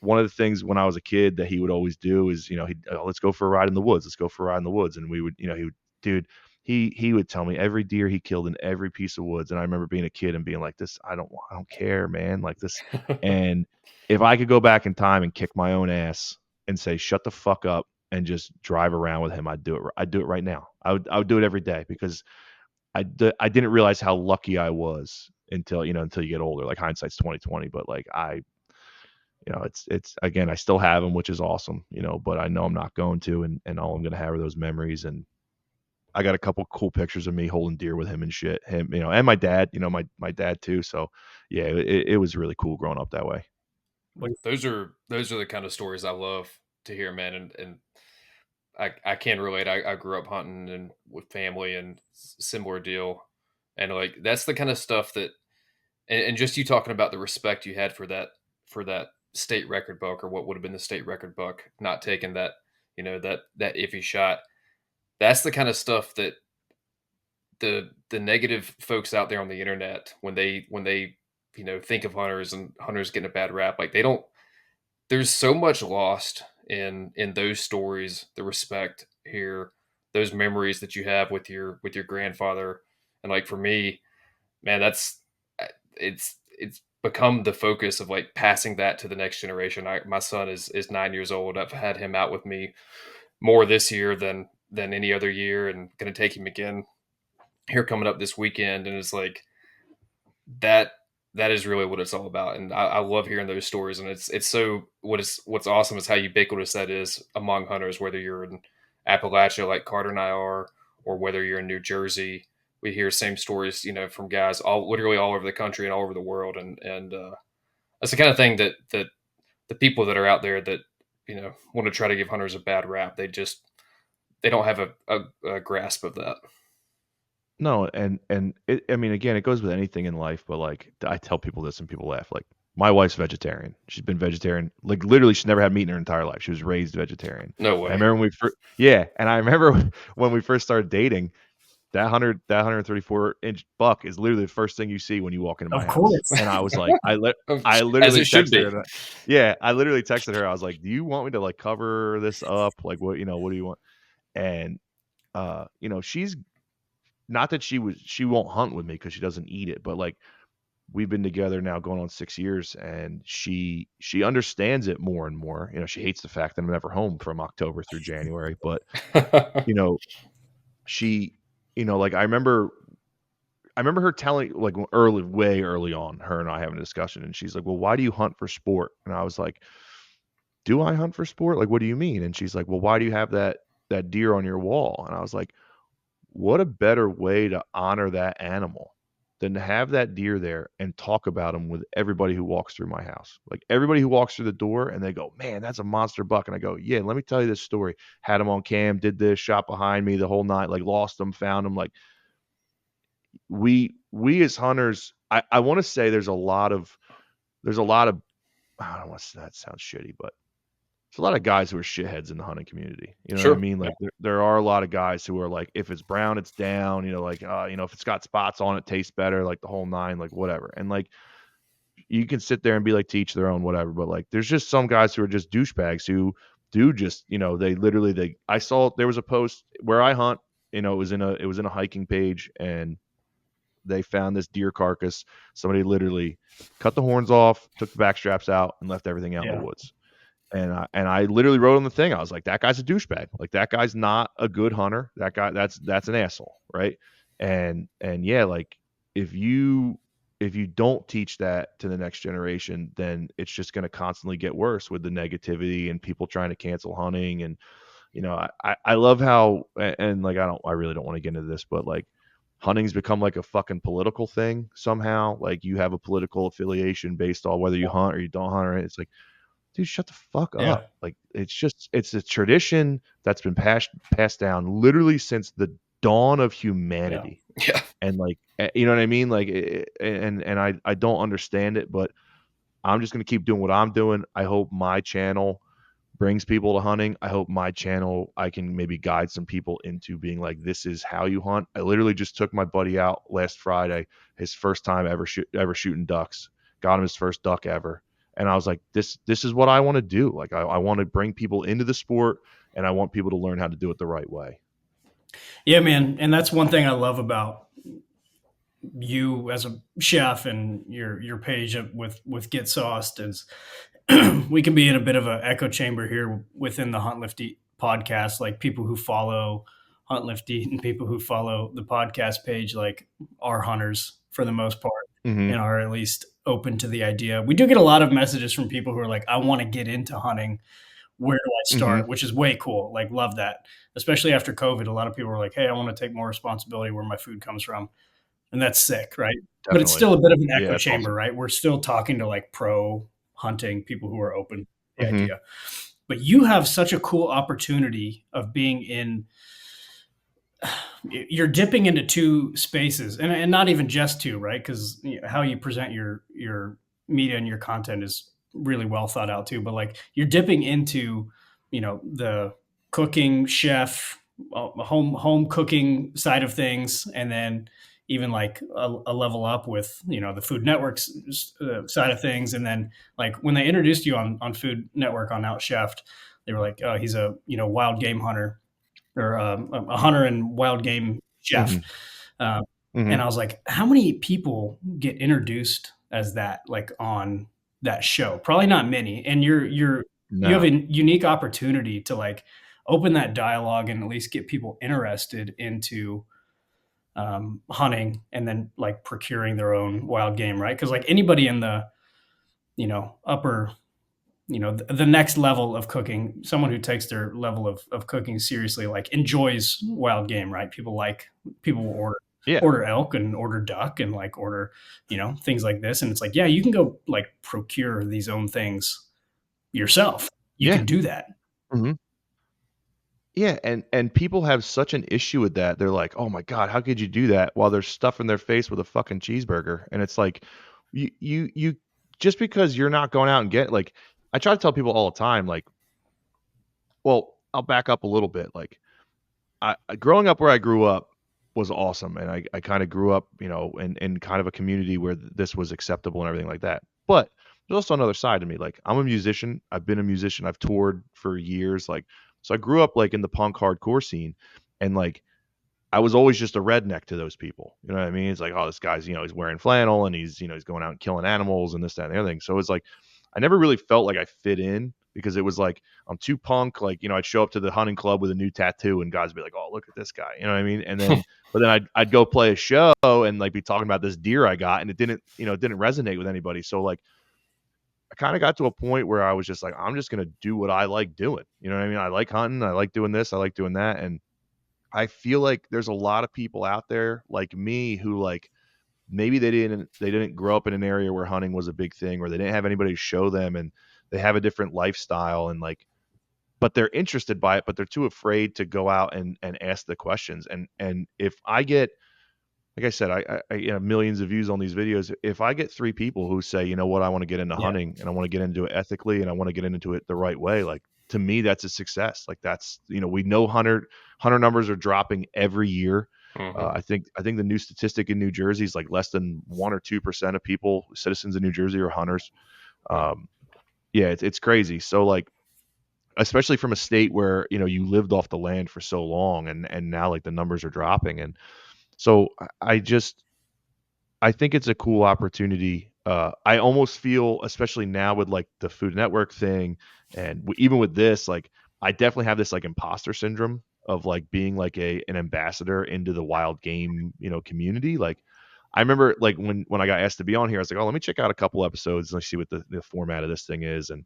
one of the things when I was a kid that he would always do is, he'd, let's go for a ride in the woods. Let's go for a ride in the woods. And we would, he would, dude, he would tell me every deer he killed in every piece of woods. And I remember being a kid and being like, this, I don't care, man. Like this. And if I could go back in time and kick my own ass and say, shut the fuck up and just drive around with him, I'd do it. I'd do it right now. I would do it every day because I didn't realize how lucky I was until you get older. Like hindsight's 2020, but like it's again, I still have them, which is awesome, but I know I'm not going to, and all I'm going to have are those memories. And I got a couple cool pictures of me holding deer with him and shit, and my dad, my dad too. So yeah, it was really cool growing up that way. Those are the kind of stories I love to hear, man. And I can relate. I grew up hunting and with family and similar deal. And like, that's the kind of stuff that, and just you talking about the respect you had for that state record buck, or what would have been the state record buck, not taking that, that iffy shot. That's the kind of stuff that the negative folks out there on the internet, when they think of hunters and hunters getting a bad rap, like, they don't, there's so much lost in those stories, the respect here, those memories that you have with your grandfather. And like, for me, man, that's, it's become the focus of like passing that to the next generation. My son is 9 years old. I've had him out with me more this year than any other year, and going to take him again here coming up this weekend. And it's like, that that is really what it's all about. And I love hearing those stories. And it's so, what's awesome is how ubiquitous that is among hunters, whether you're in Appalachia like Carter and I are, or whether you're in New Jersey. We hear same stories, from guys literally all over the country and all over the world. And that's the kind of thing that the people that are out there that, want to try to give hunters a bad rap, they don't have a grasp of that. No, and I mean, again, it goes with anything in life, but like I tell people this and people laugh. Like my wife's vegetarian. She's been vegetarian. Like literally, she's never had meat in her entire life. She was raised vegetarian. No And I way. remember yeah, and I remember when we first started dating, that 134-inch buck is literally the first thing you see when you walk into my Of house. course. And I was like, I As literally it should texted be. her. Yeah, I literally texted her. I was like, do you want me to like cover this up? Like what do you want? And she's not that she won't hunt with me because she doesn't eat it, but like we've been together now going on 6 years, and she understands it more and more. She hates the fact that I'm never home from October through January, but you know, she, like I remember her telling, like, way early on, her and I having a discussion, and she's like, "Well, why do you hunt for sport?" And I was like, "Do I hunt for sport? Like, what do you mean?" And she's like, "Well, why do you have that deer on your wall?" And I was like, what a better way to honor that animal than to have that deer there and talk about him with everybody who walks through my house. Like everybody who walks through the door and they go, man, that's a monster buck. And I go, yeah, let me tell you this story. Had him on cam, did this, shot behind me the whole night, like lost him, found him. Like we as hunters, I want to say there's a lot of I don't want to, that sounds shitty, but there's a lot of guys who are shitheads in the hunting community. You know what I Sure. mean? Like there are a lot of guys who are like, if it's brown, it's down, like, if it's got spots on it, tastes better, like the whole nine, like whatever. And like, you can sit there and be like, teach their own, whatever. But like, there's just some guys who are just douchebags who dude just, I saw there was a post where I hunt, it was in a hiking page, and they found this deer carcass. Somebody literally cut the horns off, took the back straps out, and left everything out in the woods. And I literally wrote on the thing, I was like, that guy's a douchebag. Like, that guy's not a good hunter. That guy, that's an asshole, right? And yeah, like, if you don't teach that to the next generation, then it's just going to constantly get worse with the negativity and people trying to cancel hunting. And I love how, and like, I really don't want to get into this, but like, hunting's become like a fucking political thing somehow. Like, you have a political affiliation based on whether you hunt or you don't hunt. Or it's like, dude, shut the fuck Yeah. up. Like, it's a tradition that's been passed down literally since the dawn of humanity. Yeah. And like, you know what I mean? Like, and I don't understand it, but I'm just going to keep doing what I'm doing. I hope my channel brings people to hunting. I hope my channel, I can maybe guide some people into being like, this is how you hunt. I literally just took my buddy out last Friday, his first time ever shooting ducks, got him his first duck ever. And I was like, this is what I want to do. Like, I want to bring people into the sport, and I want people to learn how to do it the right way. Yeah, man. And that's one thing I love about you as a chef and your page with Get Sauced is we can be in a bit of an echo chamber here within the Hunt Lift Eat podcast. Like, people who follow Hunt Lift Eat and people who follow the podcast page, like, are hunters for the most part, and are at least open to the idea. We do get a lot of messages from people who are like, I want to get into hunting. Where do I start? Which is way cool. Like, love that. Especially after COVID, a lot of people were like, hey, I want to take more responsibility where my food comes from. And that's sick, right? Definitely. But it's still a bit of an echo Yeah, chamber, awesome. right? We're still talking to like pro hunting people who are open to the idea. But you have such a cool opportunity of being in, you're dipping into two spaces, and not even just two, right? Because how you present your media and your content is really well thought out too. But like, you're dipping into, the cooking chef, home cooking side of things, and then even like a level up with the Food Network's side of things. And then, like, when they introduced you on Food Network on OutChef'd, they were like, oh, he's a wild game hunter, or a hunter and wild game chef. And I was like, how many people get introduced as that, like, on that show? Probably not many. And you have a unique opportunity to like open that dialogue and at least get people interested into hunting, and then like procuring their own wild game, right? Because like anybody in the upper, the next level of cooking, someone who takes their level of cooking seriously, like, enjoys wild game, right? People will order elk and order duck and like order things like this, and it's like, yeah, you can go like procure these own things yourself. You can do that. Yeah, and people have such an issue with that. They're like, "Oh my god, how could you do that?" While they're stuffing their face with a fucking cheeseburger. And it's like, you just because you're not going out and get, like, I try to tell people all the time, like, well, I'll back up a little bit. Like, growing up where I grew up was awesome, and I kind of grew up, in kind of a community where this was acceptable and everything like that. But there's also another side to me. Like, I'm a musician. I've been a musician. I've toured for years. Like, so I grew up like in the punk hardcore scene, and like, I was always just a redneck to those people. You know what I mean? It's like, oh, this guy's, he's wearing flannel, and he's going out and killing animals and this, that, and the other thing. So it's like, I never really felt like I fit in, because it was like, I'm too punk. Like, I'd show up to the hunting club with a new tattoo, and guys would be like, oh, look at this guy. You know what I mean? And then, but then I'd go play a show and like be talking about this deer I got, and it didn't resonate with anybody. So like, I kind of got to a point where I was just like, I'm just going to do what I like doing. You know what I mean? I like hunting. I like doing this. I like doing that. And I feel like there's a lot of people out there like me who, like, maybe they didn't grow up in an area where hunting was a big thing, or they didn't have anybody to show them, and they have a different lifestyle, and like, but they're interested by it, but they're too afraid to go out and ask the questions. And if I get, like I said, I millions of views on these videos. If I get 3 people who say, you know what, I want to get into hunting, and I want to get into it ethically, and I want to get into it the right way, like, to me, that's a success. Like, that's, we know hunter numbers are dropping every year. I think the new statistic in New Jersey is like less than 1 or 2% of citizens in New Jersey are hunters. Yeah, it's crazy. So like, especially from a state where, you know, you lived off the land for so long, and now like the numbers are dropping. And so I think it's a cool opportunity. I almost feel, especially now with like the Food Network thing, and even with this, like I definitely have this like imposter syndrome of like being like an ambassador into the wild game, you know, community. Like I remember like when I got asked to be on here, I was like, oh, let me check out a couple episodes and see what the format of this thing is. And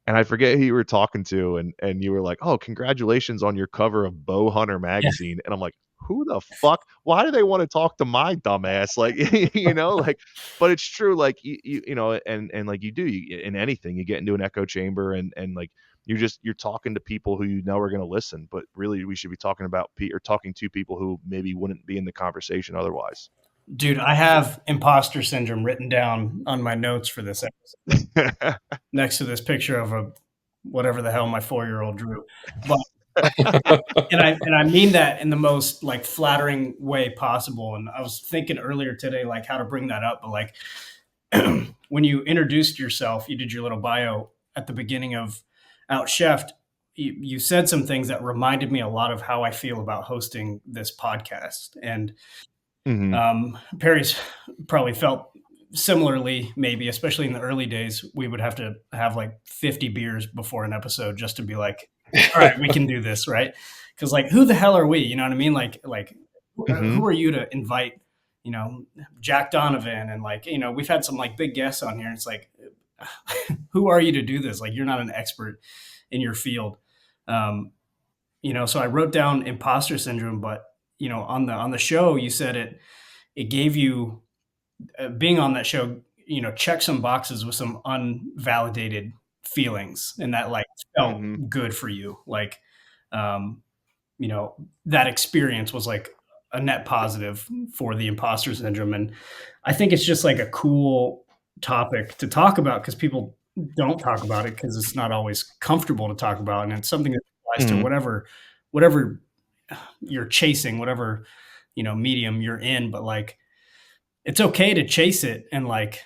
I forget who you were talking to, and you were like, "Oh, congratulations on your cover of Bow Hunter Yeah. magazine." And I'm like, "Who the fuck? Why do they want to talk to my dumbass?" Like, you know, like, but it's true. Like, you know, and like you do in anything, you get into an echo chamber, and like you're talking to people who you know are going to listen, but really we should be talking about or talking to people who maybe wouldn't be in the conversation otherwise. Dude, I have imposter syndrome written down on my notes for this episode next to this picture of a whatever the hell my 4-year-old drew. But and I mean that in the most like flattering way possible. And I was thinking earlier today like how to bring that up, but like when you introduced yourself, you did your little bio at the beginning of OutChef'd. You said some things that reminded me a lot of how I feel about hosting this podcast. And Perry's probably felt similarly, maybe, especially in the early days. We would have to have like 50 beers before an episode just to be like, all right, we can do this, right? Because like, who the hell are we? You know what I mean? Like, who are you to invite, you know, Jack Donovan? And like, you know, we've had some like big guests on here. It's like, who are you to do this? Like, you're not an expert in your field. You know, so I wrote down imposter syndrome, but you know, on the show, you said it gave you being on that show, you know, check some boxes with some unvalidated feelings, and that like felt good for you. Like, you know, that experience was like a net positive for the imposter syndrome, and I think it's just like a cool topic to talk about because people don't talk about it because it's not always comfortable to talk about, and it's something that applies to whatever you're chasing, whatever, you know, medium you're in. But like, it's okay to chase it and like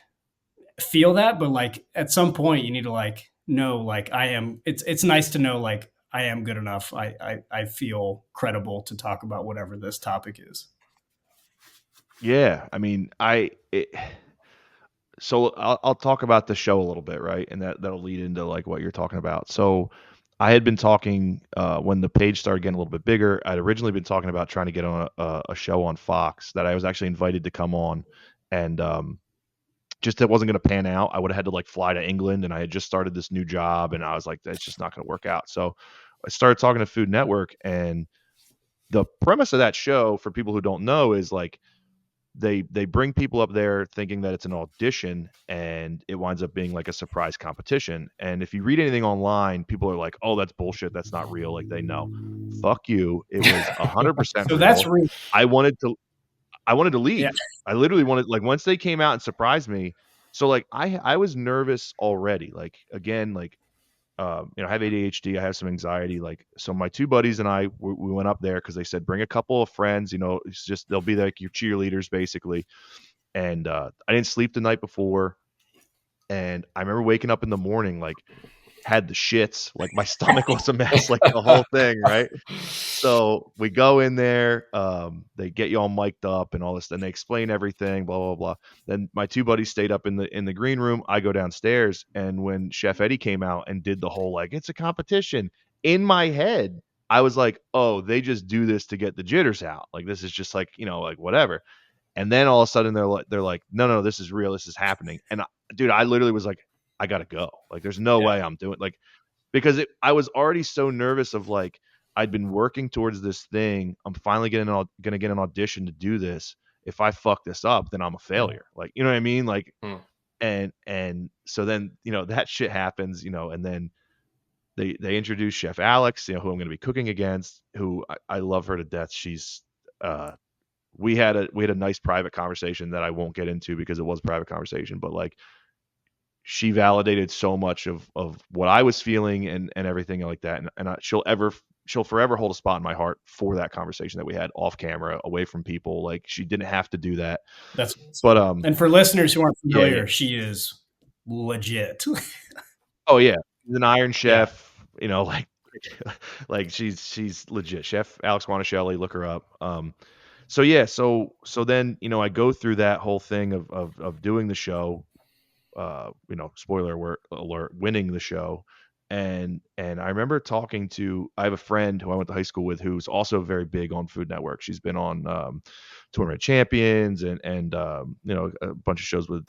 feel that, but like at some point you need to like know like it's nice to know like I am good enough. I feel credible to talk about whatever this topic is. Yeah, I mean, so I'll talk about the show a little bit, right? And that'll lead into like what you're talking about. So I had been talking when the page started getting a little bit bigger. I'd originally been talking about trying to get on a show on Fox that I was actually invited to come on, and just it wasn't going to pan out. I would have had to like fly to England, and I had just started this new job, and I was like, that's just not going to work out. So I started talking to Food Network, and the premise of that show, for people who don't know, is like they bring people up there thinking that it's an audition, and it winds up being like a surprise competition. And if you read anything online, people are like, oh, that's bullshit, that's not real. Like, they know. Fuck you. It was 100% So real. that's real. I wanted to leave. Yeah. I literally wanted, like, once they came out and surprised me. So like I was nervous already. Like, again, like you know, I have ADHD, I have some anxiety. Like, so my two buddies and I, we went up there because they said bring a couple of friends. You know, it's just they'll be like your cheerleaders basically. And I didn't sleep the night before, and I remember waking up in the morning like had the shits, like my stomach was a mess, like the whole thing, right? So we go in there, they get you all mic'd up and all this, and they explain everything, blah blah blah. Then my two buddies stayed up in the green room. I go downstairs, and when Chef Eddie came out and did the whole like it's a competition, in my head I was like, oh, they just do this to get the jitters out. Like, this is just like, you know, like whatever. And then all of a sudden they're like, no, this is real, this is happening. And dude, I literally was like, I gotta go. Like, there's no way I'm doing, like, because I was already so nervous of like I'd been working towards this thing. I'm finally gonna get an audition to do this. If I fuck this up, then I'm a failure. Like, you know what I mean? Like, and so then, you know, that shit happens, you know, and then they introduce Chef Alex, you know, who I'm gonna be cooking against, who I love her to death. She's we had a nice private conversation that I won't get into because it was a private conversation, but like she validated so much of what I was feeling and everything like that. And she'll forever hold a spot in my heart for that conversation that we had off camera, away from people. Like, she didn't have to do that. That's but and for listeners who aren't familiar, yeah. she is legit. Oh yeah, she's an Iron Chef. you know, like she's legit. Chef Alex Guanacelli, look her up. So yeah, so then, you know, I go through that whole thing of doing the show, you know, spoiler alert, winning the show. And I remember talking to, I have a friend who I went to high school with who's also very big on Food Network. She's been on Tournament of Champions and you know, a bunch of shows with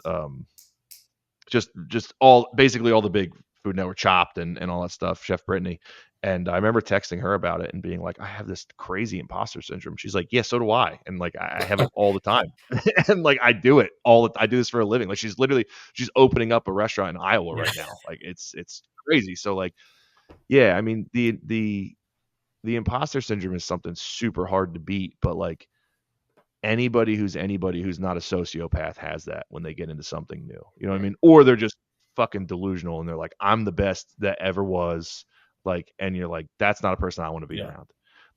just all, basically all the big Food Network, Chopped and all that stuff, Chef Brittany. And I remember texting her about it and being like, I have this crazy imposter syndrome. She's like, yeah, so do I. And like, I have it all the time. And like, I do it I do this for a living. Like she's opening up a restaurant in Iowa right now. Like it's crazy. So like, yeah, I mean, the imposter syndrome is something super hard to beat, but like, anybody who's not a sociopath has that when they get into something new. You know what I mean? Or they're just fucking delusional and they're like, I'm the best that ever was. Like, and you're like, that's not a person I want to be around.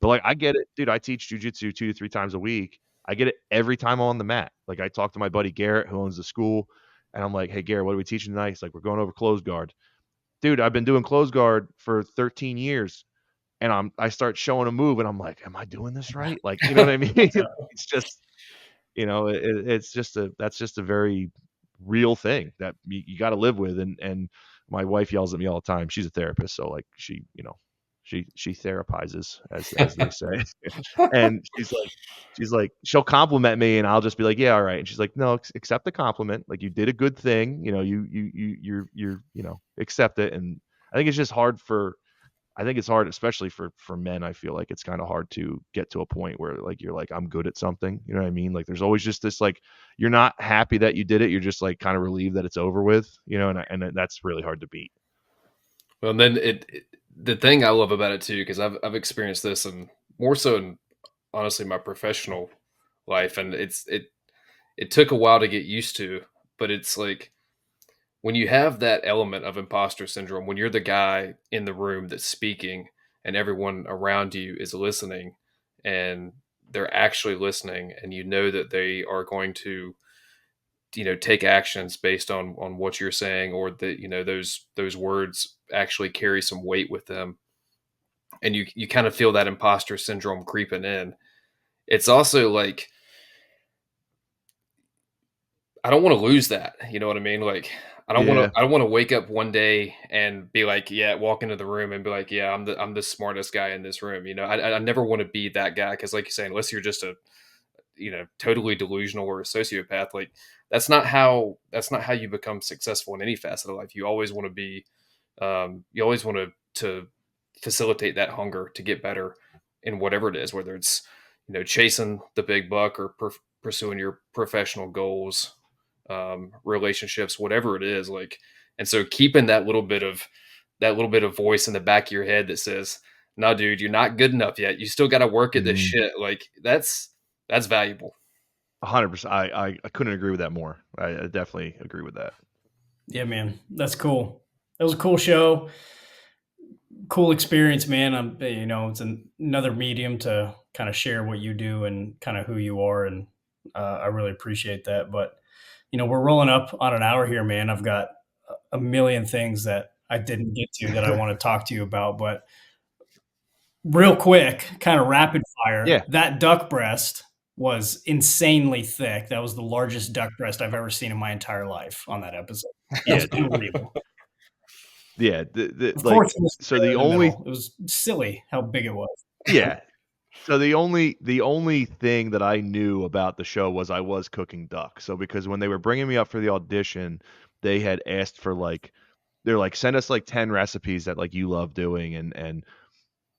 But like, I get it, dude. I teach jujitsu 2 to 3 times a week. I get it every time I'm on the mat. Like, I talk to my buddy Garrett, who owns the school, and I'm like, hey, Garrett, what are we teaching tonight? He's like, we're going over close guard. Dude, I've been doing close guard for 13 years. And I start showing a move and I'm like, am I doing this right? Like, you know what I mean? It's just, you know, it's just that's just a very real thing that you got to live with. And my wife yells at me all the time. She's a therapist, so like she, you know, she therapizes, as they say. And she's like, she'll compliment me and I'll just be like, yeah, all right. And she's like, no, accept the compliment. Like, you did a good thing. You know, you're, you know, accept it. And I think it's just hard I think it's hard, especially for men. I feel like it's kind of hard to get to a point where like you're like, I'm good at something. You know what I mean? Like, there's always just this, like, you're not happy that you did it. You're just like kind of relieved that it's over with, you know, and that's really hard to beat. Well, and then the thing I love about it too, because I've experienced this, and more so in, honestly, my professional life, and it took a while to get used to, but it's like, when you have that element of imposter syndrome, when you're the guy in the room that's speaking and everyone around you is listening, and they're actually listening, and you know that they are going to, you know, take actions based on what you're saying, or that, you know, those words actually carry some weight with them, and you kind of feel that imposter syndrome creeping in. It's also like, I don't want to lose that. You know what I mean? Like, Yeah. I don't want to wake up one day and be like, yeah, walk into the room and be like, yeah, I'm the smartest guy in this room. You know, I never want to be that guy. 'Cause like you're saying, unless you're just a, you know, totally delusional or a sociopath, like that's not how you become successful in any facet of life. You always want to be, you always want to facilitate that hunger to get better in whatever it is, whether it's, you know, chasing the big buck or pursuing your professional goals, relationships, whatever it is. Like, and so keeping that little bit of voice in the back of your head that says, no, dude, you're not good enough yet. You still got to work at this shit. Like, that's valuable. 100%. I couldn't agree with that more. I definitely agree with that. Yeah, man, that's cool. That was a cool show. Cool experience, man. You know, it's another medium to kind of share what you do and kind of who you are. And I really appreciate that. But, you know, we're rolling up on an hour here, man. I've got a million things that I didn't get to that I want to talk to you about, but real quick, kind of rapid fire. Yeah. That duck breast was insanely thick. That was the largest duck breast I've ever seen in my entire life on that episode. It was unreal. Yeah. Of course, it was so the only, it was silly how big it was. yeah. So the only thing that I knew about the show was I was cooking duck. So because when they were bringing me up for the audition, they had asked for like, they're like, send us like 10 recipes that like you love doing, and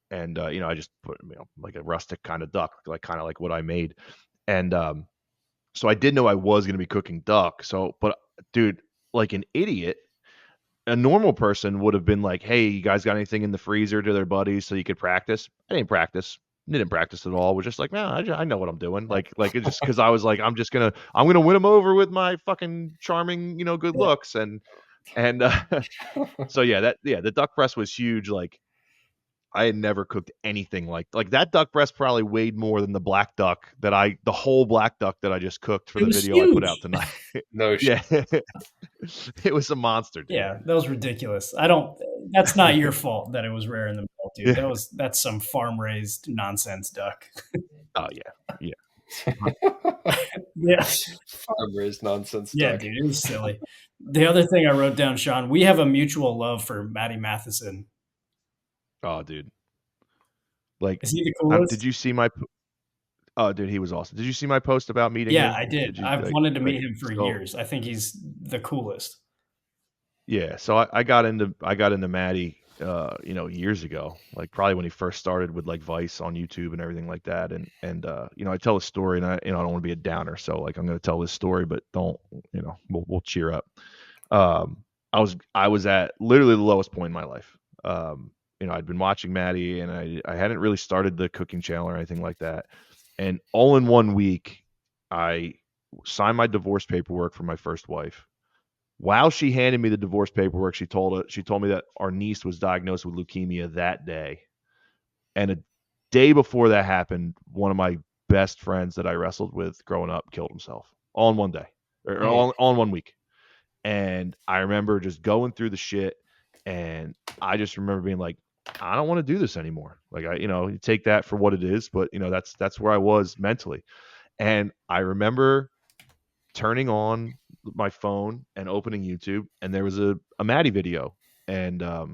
you know, I just put, you know, like a rustic kind of duck, like kind of like what I made. And so I did know I was going to be cooking duck. So, but dude, like an idiot, a normal person would have been like, hey, you guys got anything in the freezer, to their buddies so you could practice? I didn't practice. Didn't practice at all. Was just like, no, I know what I'm doing. Like it's just because I was like, I'm gonna win them over with my fucking charming, you know, good looks. And so yeah, the duck breast was huge. Like, I had never cooked anything like that duck breast probably weighed more than the the whole black duck that I just cooked for the video huge. I put out tonight. No, yeah. It was a monster, dude. Yeah, that was ridiculous. I don't, that's not your fault that it was rare in the mail, dude. Yeah. That's some farm raised nonsense duck. Oh yeah. Yeah. Yeah, Farm raised nonsense yeah, duck. dude, it was silly. The other thing I wrote down, Sean, we have a mutual love for Matty Matheson. Oh, dude. Like, Is he the did coolest? you see my? Oh, dude, he was awesome. Did you see my post about meeting Yeah, him? I did. Did you I've wanted to like? meet him for So years. I think he's the coolest. yeah, so I got into Maddie, years ago, like probably when he first started with like Vice on YouTube and everything like that, and I tell a story, and I don't want to be a downer, so like I'm gonna tell this story, but don't, we'll cheer up. Um, I was at literally the lowest point in my life. I'd been watching Maddie, and I hadn't really started the cooking channel or anything like that, and all in one week, I signed my divorce paperwork for my first wife. While she handed me the divorce paperwork, she told me that our niece was diagnosed with leukemia that day. And a day before that happened, one of my best friends that I wrestled with growing up killed himself all in one day, or Mm. all in 1 week. And I remember just going through the shit, and I just remember being like, I don't want to do this anymore. Like you take that for what it is, but that's where I was mentally. And I remember turning on my phone and opening YouTube, and there was a Maddie video, and I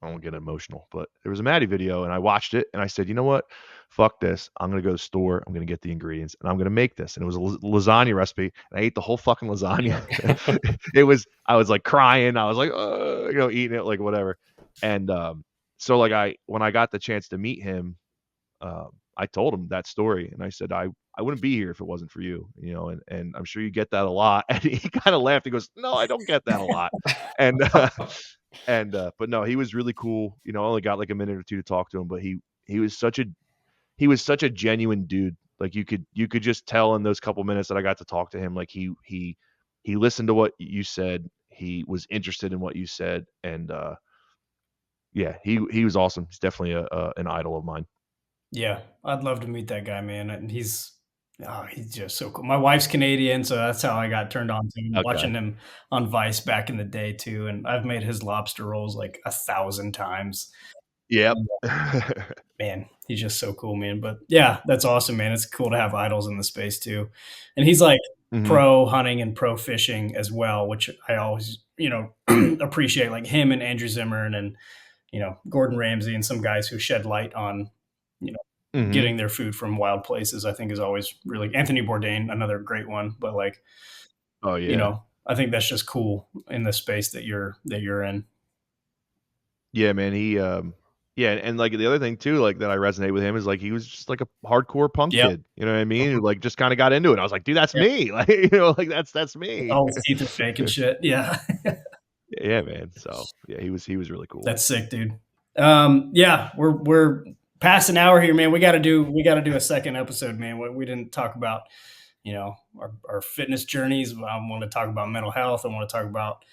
won't get emotional, but there was a Maddie video, and I watched it, and I said, you know what, fuck this, I'm gonna go to the store, I'm gonna get the ingredients, and I'm gonna make this. And it was a lasagna recipe, and I ate the whole fucking lasagna. I was like crying, I was like, eating it like whatever. And so like when I got the chance to meet him, I told him that story, and I said, I wouldn't be here if it wasn't for you, and I'm sure you get that a lot. And he kind of laughed. He goes, no, I don't get that a lot. And but no, he was really cool. I only got like a minute or two to talk to him, but he was such a genuine dude. Like you could just tell in those couple minutes that I got to talk to him, like he listened to what you said. He was interested in what you said, and yeah, he was awesome. He's definitely an idol of mine. Yeah, I'd love to meet that guy, man. And he's just so cool. My wife's Canadian, so that's how I got turned on to him, Okay. watching him on Vice back in the day too. And I've made his lobster rolls like 1,000 times. Yep. Man, he's just so cool, man. But yeah, that's awesome, man. It's cool to have idols in the space too. And he's like hmm pro hunting and pro fishing as well, which I always, appreciate, like him and Andrew Zimmern and, Gordon Ramsay and some guys who shed light on, you know, hmm getting their food from wild places, I think is always really Anthony Bourdain, another great one. But like, Oh yeah. I think that's just cool in the space that you're in. Yeah, man. Yeah, and like the other thing too, like that I resonate with him is like he was just like a hardcore punk Yep. kid. You know what I mean? Who, like just kind of got into it. I was like, dude, that's Yep. me. Like like that's me. All his teeth are fake and shit. Yeah. Yeah, man. So yeah, he was really cool. That's sick, dude. Yeah, we're past an hour here, man. We got to do a second episode, man. We didn't talk about, our fitness journeys. I want to talk about mental health. I want to talk about,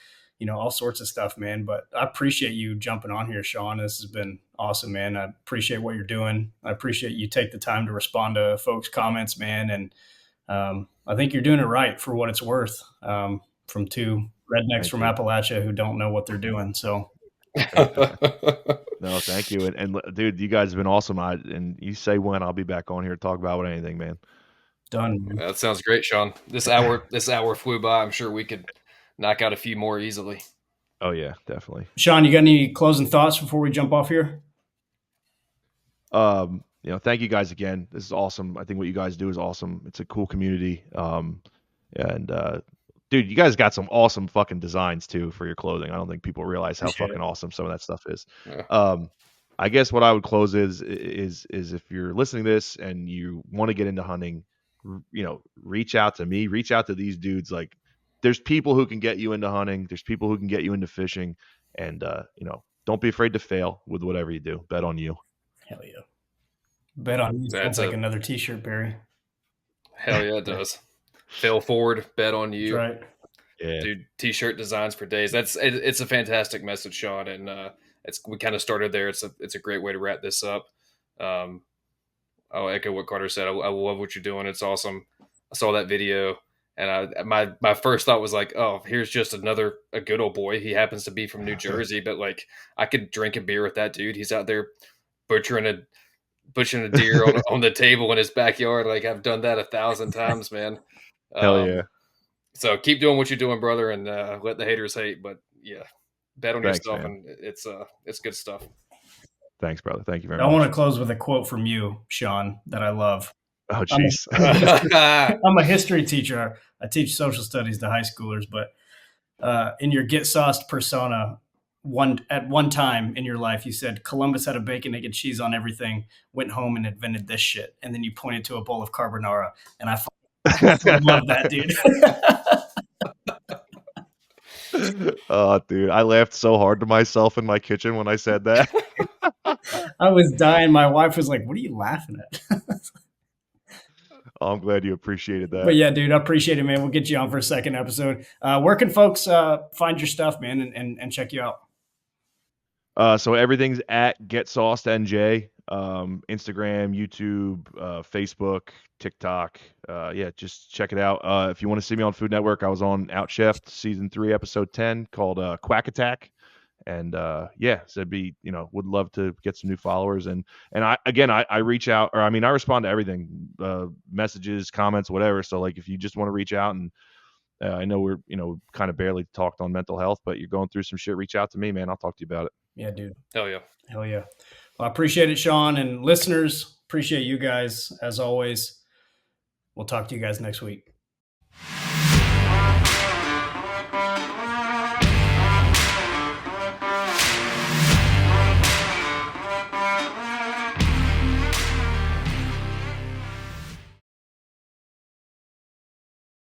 all sorts of stuff, man. But I appreciate you jumping on here, Sean. This has been awesome, man. I appreciate what you're doing. I appreciate you take the time to respond to folks' comments, man. And I think you're doing it right for what it's worth. From two rednecks Thank from you. Appalachia who don't know what they're doing. So No, thank you. And dude, you guys have been awesome. And you say when I'll be back on here to talk about anything, man. done, man. That sounds great, Sean. This hour flew by. I'm sure we could knock out a few more easily. Oh yeah, definitely. Sean, you got any closing thoughts before we jump off here? Thank you guys again. This is awesome. I think what you guys do is awesome. It's a cool community. And dude, you guys got some awesome fucking designs too for your clothing. I don't think people realize how Appreciate fucking it. awesome some of that stuff is. Yeah. I guess what I would close is if you're listening to this and you want to get into hunting, reach out to me, reach out to these dudes. Like, there's people who can get you into hunting. There's people who can get you into fishing, and don't be afraid to fail with whatever you do. Bet on you. Hell yeah. Bet on you sounds That's like a another t-shirt, Barry. hell yeah, it does. Fail forward, bet on That's you. right. Yeah. Dude, t-shirt designs for days. It's a fantastic message, Sean, and we kind of started there. It's a great way to wrap this up. I'll echo what Carter said. I love what you're doing. It's awesome. I saw that video, And my first thought was like, oh, here's just a good old boy. He happens to be from New Jersey, but like I could drink a beer with that dude. He's out there butchering a deer on the table in his backyard. Like I've done that 1,000 times, man. Hell yeah. So keep doing what you're doing, brother, and let the haters hate. But yeah, bet on Thanks, yourself, man. and it's good stuff. Thanks, brother. Thank you very I much. want to close with a quote from you, Sean, that I love. Oh, jeez. I'm a history teacher. I teach social studies to high schoolers, but in your get sauced persona, at one time in your life, you said Columbus had a bacon, egg, and cheese on everything, went home and invented this shit, and then you pointed to a bowl of carbonara, and I love that, dude. Oh, dude, I laughed so hard to myself in my kitchen when I said that. I was dying. My wife was like, "What are you laughing at?" Oh, I'm glad you appreciated that. But yeah, dude, I appreciate it, man. We'll get you on for a second episode. Where can folks find your stuff, man, and check you out? So everything's at Get Sauced NJ, Instagram, YouTube, Facebook, TikTok. Yeah, just check it out. If you want to see me on Food Network, I was on OutChef'd season 3, episode 10, called Quack Attack. And yeah, so it'd be, would love to get some new followers. And I reach out, or I mean, I respond to everything, messages, comments, whatever. So like, if you just want to reach out, and I know we're, kind of barely talked on mental health, but you're going through some shit, reach out to me, man. I'll talk to you about it. Yeah, dude. Hell yeah. Hell yeah. Well, I appreciate it, Sean, and listeners, appreciate you guys as always. We'll talk to you guys next week.